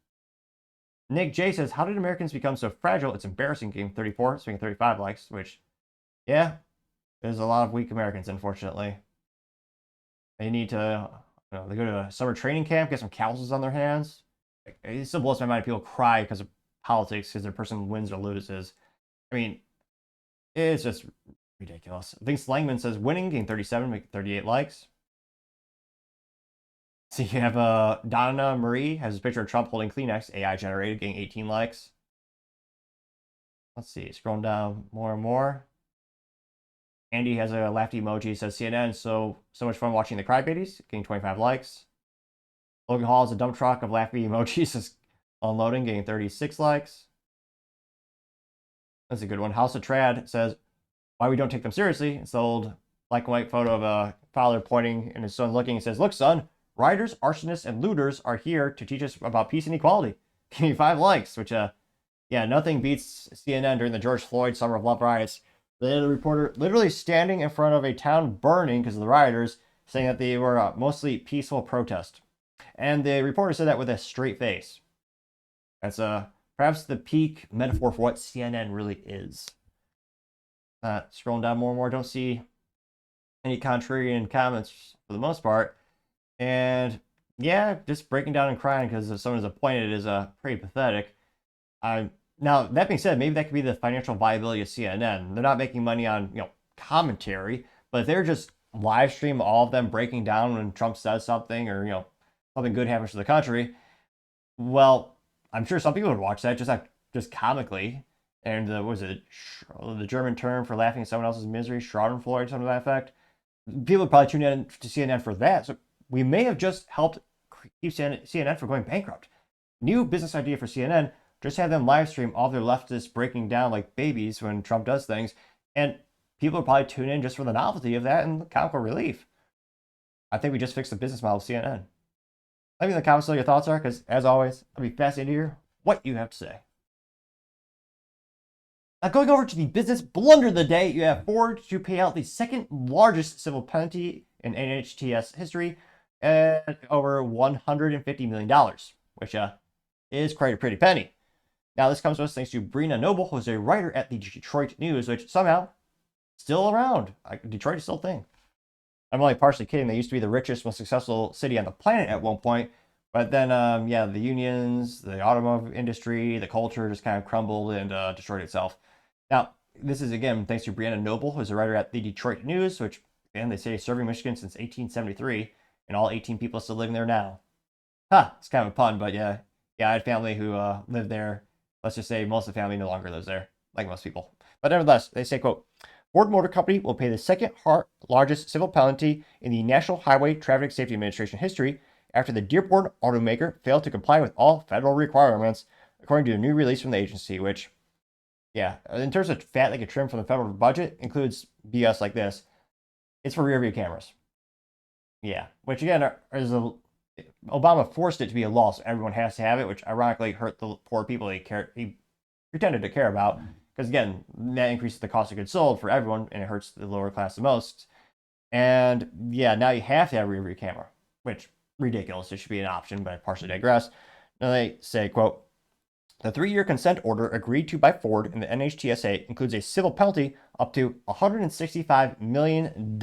Nick J says, how did Americans become so fragile? It's embarrassing, getting 34, so getting 35 likes, which, yeah, there's a lot of weak Americans, unfortunately. They need to, they go to a summer training camp, get some calluses on their hands. It still blows my mind people cry because of politics, because their person wins or loses. I mean, it's just ridiculous. Vince Langman says, winning, getting 37, making 38 likes. So you have Donna Marie has a picture of Trump holding Kleenex, AI generated, getting 18 likes. Let's see, scrolling down more and more. Andy has a laughy emoji, says CNN, so much fun watching the crybabies, getting 25 likes. Logan Hall has a dump truck of laughy emojis, says unloading, getting 36 likes. That's a good one. House of Trad says, why we don't take them seriously. It's the old black and white photo of a father pointing and his son looking and says, look, son, rioters, arsonists, and looters are here to teach us about peace and equality. Give me 5 likes, which, yeah, nothing beats CNN during the George Floyd Summer of Love riots. They had a reporter literally standing in front of a town burning because of the rioters, saying that they were mostly peaceful protest. And the reporter said that with a straight face. That's perhaps the peak metaphor for what CNN really is. Scrolling down more and more, don't see any contrarian comments for the most part. And yeah, just breaking down and crying because someone is appointed is pretty pathetic. Now, that being said, maybe that could be the financial viability of CNN. They're not making money on, commentary, but if they're just live stream all of them breaking down when Trump says something or, something good happens to the country, well, I'm sure some people would watch that just comically. And what was it, the German term for laughing at someone else's misery, Schadenfreude, something to that effect. People would probably tune in to CNN for that. So we may have just helped keep CNN from going bankrupt. New business idea for CNN. Just have them live stream all their leftists breaking down like babies when Trump does things. And people will probably tune in just for the novelty of that and the comical relief. I think we just fixed the business model of CNN. Let me know in the comments what your thoughts are, because as always, I'll be fascinated to hear what you have to say. Now going over to the business blunder of the day, you have Ford to pay out the second largest civil penalty in NHTSA history at over $150 million, which is quite a pretty penny. Now, this comes to us thanks to Brina Noble, who's a writer at the Detroit News, which somehow still around. Detroit is still a thing. I'm only partially kidding. They used to be the richest, most successful city on the planet at one point. But then, the unions, the automotive industry, the culture just kind of crumbled and destroyed itself. Now, this is, again, thanks to Brianna Noble, who's a writer at the Detroit News, which, again, they say serving Michigan since 1873, and all 18 people still living there now. Ha, it's kind of a pun, but yeah. Yeah, I had family who lived there. Let's just say most of the family no longer lives there, like most people. But nevertheless, they say, quote, Ford Motor Company will pay the second largest civil penalty in the National Highway Traffic Safety Administration history after the Dearborn automaker failed to comply with all federal requirements, according to a new release from the agency, which, yeah, in terms of fat they could trim from the federal budget, includes BS like this. It's for rear view cameras. Yeah, which again is Obama forced it to be a law, so everyone has to have it, which ironically hurt the poor people he pretended to care about. Because again, that increases the cost of goods sold for everyone, and it hurts the lower class the most. And yeah, now you have to have a rear view camera, which ridiculous. It should be an option, but I partially digress. Now they say, quote, the 3-year consent order agreed to by Ford and the NHTSA includes a civil penalty up to $165 million,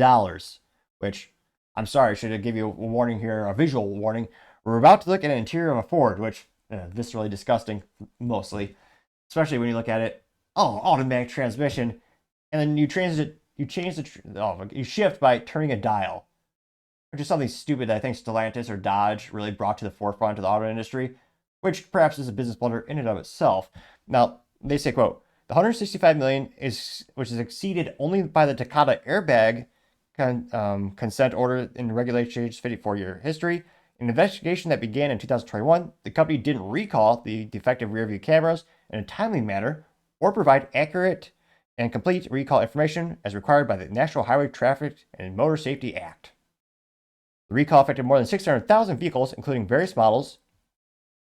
which, I'm sorry, I should give you a warning here, a visual warning. We're about to look at an interior of a Ford, which viscerally disgusting, mostly, especially when you look at it. Oh, automatic transmission, and then you shift by turning a dial, which is something stupid that I think Stellantis or Dodge really brought to the forefront of the auto industry, which perhaps is a business blunder in and of itself. Now, they say, quote, the $165 million which is exceeded only by the Takata airbag consent order in Regulations 54-year history. In an investigation that began in 2021, the company didn't recall the defective rearview cameras in a timely manner or provide accurate and complete recall information as required by the National Highway Traffic and Motor Safety Act. The recall affected more than 600,000 vehicles, including various models,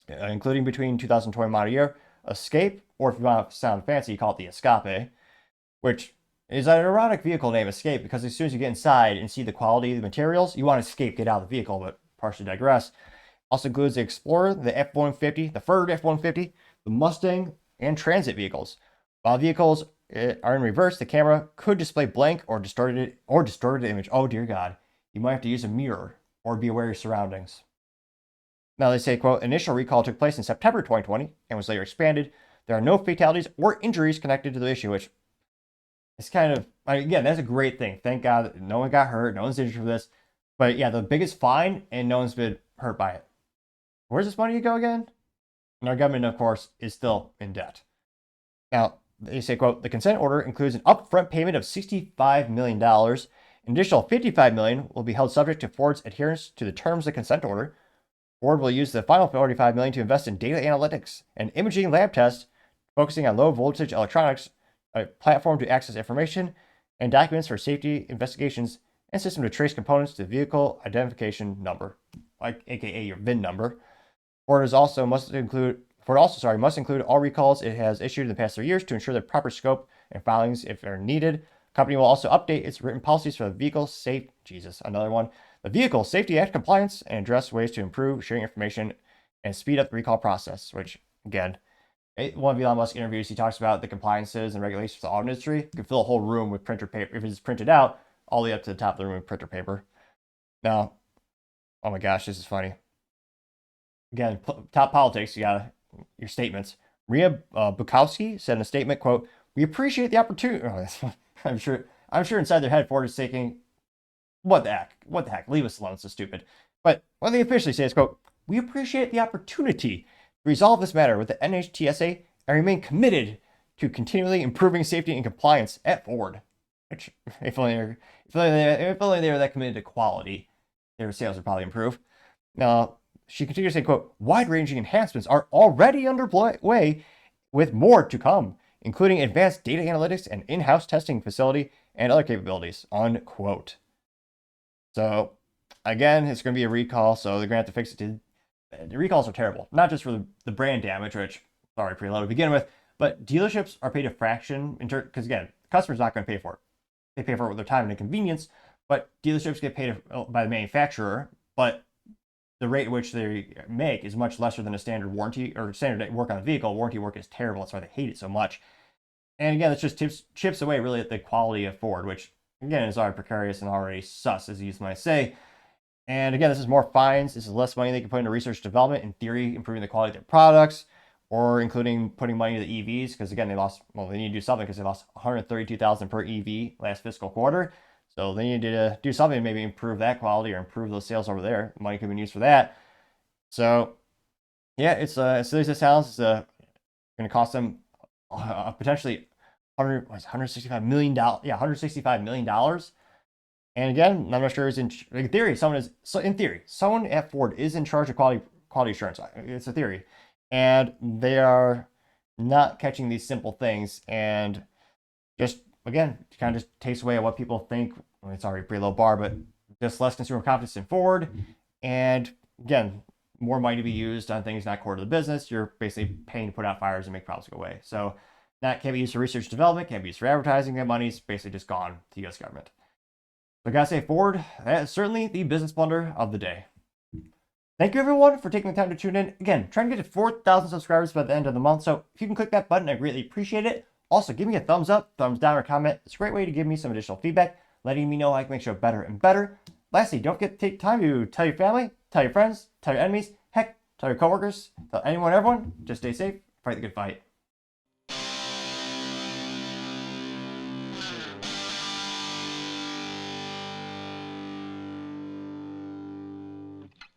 including between 2020 model year, Escape, or if you want to sound fancy, you call it the Escape, which is an ironic vehicle name, Escape, because as soon as you get inside and see the quality of the materials, you want to escape, get out of the vehicle, but partially digress. Also includes the Explorer, the F-150, the Ford F-150, the Mustang, and transit vehicles. While vehicles are in reverse, the camera could display blank or distorted image. Oh dear God, you might have to use a mirror or be aware of your surroundings. Now they say, quote, initial recall took place in September 2020 and was later expanded. There are no fatalities or injuries connected to the issue, which is kind of, again, that's a great thing. Thank God that no one got hurt, no one's injured for this. But yeah, the biggest fine, and no one's been hurt by it. Where's this money go again? And our government, of course, is still in debt. Now, they say, quote, the consent order includes an upfront payment of $65 million. An additional $55 million will be held subject to Ford's adherence to the terms of the consent order. Ford will use the final $45 million to invest in data analytics and imaging lab tests, focusing on low voltage electronics, a platform to access information and documents for safety investigations, and system to trace components to the vehicle identification number, like aka your VIN number. Ford must include all recalls it has issued in the past 3 years to ensure the proper scope and filings if they're needed. The company will also update its written policies for the Vehicle Safety Act compliance and address ways to improve sharing information and speed up the recall process, which, again, one of Elon Musk interviews, he talks about the compliances and regulations for the auto industry. You can fill a whole room with printer paper. If it's printed out, all the way up to the top of the room with printer paper. Now, oh my gosh, this is funny. Again, top politics, you got your statements. Maria Bukowski said in a statement, quote, we appreciate the opportunity. Oh, I'm sure inside their head, Ford is thinking, what the heck, leave us alone, it's so stupid. But what they officially say is, quote, we appreciate the opportunity to resolve this matter with the NHTSA and remain committed to continually improving safety and compliance at Ford. Which, if only they were that committed to quality, their sales would probably improve. Now, she continues to say, quote, wide-ranging enhancements are already underway with more to come, including advanced data analytics and in-house testing facility and other capabilities, unquote. So, again, it's going to be a recall, so they're going to have to fix it. The recalls are terrible, not just for the brand damage, which, sorry, pretty low to begin with, but dealerships are paid a fraction, because again, the customer's not going to pay for it. They pay for it with their time and inconvenience, but dealerships get paid by the manufacturer, but the rate at which they make is much lesser than a standard warranty or standard work on a vehicle. Warranty work is terrible. That's why they hate it so much. And again, it's just chips away really at the quality of Ford, which again is already precarious and already sus, as you might say. And again, this is more fines. This is less money they can put into research and development, in theory, improving the quality of their products, or including putting money into the EVs, because again, they need to do something because they lost $132,000 per EV last fiscal quarter. So they need to do something to maybe improve that quality or improve those sales over there. Money could be used for that. So yeah, it's as silly as it sounds, it's going to cost them potentially $165 million. Yeah, $165 million. And again, I'm not sure is in theory, someone at Ford is in charge of quality assurance. It's a theory. And they are not catching these simple things, and just again, kind of just takes away what people think. It's already a pretty low bar, but just less consumer confidence in Ford. And again, more money to be used on things not core to the business. You're basically paying to put out fires and make problems go away. So that can't be used for research and development, can't be used for advertising. That money's basically just gone to the US government. So I gotta say, Ford, that is certainly the business blunder of the day. Thank you everyone for taking the time to tune in. Again, trying to get to 4,000 subscribers by the end of the month. So if you can click that button, I greatly appreciate it. Also, give me a thumbs up, thumbs down, or comment. It's a great way to give me some additional feedback, letting me know how I can make the show better and better. Lastly, don't forget to take time to tell your family, tell your friends, tell your enemies, heck, tell your coworkers, tell anyone, everyone. Just stay safe, fight the good fight.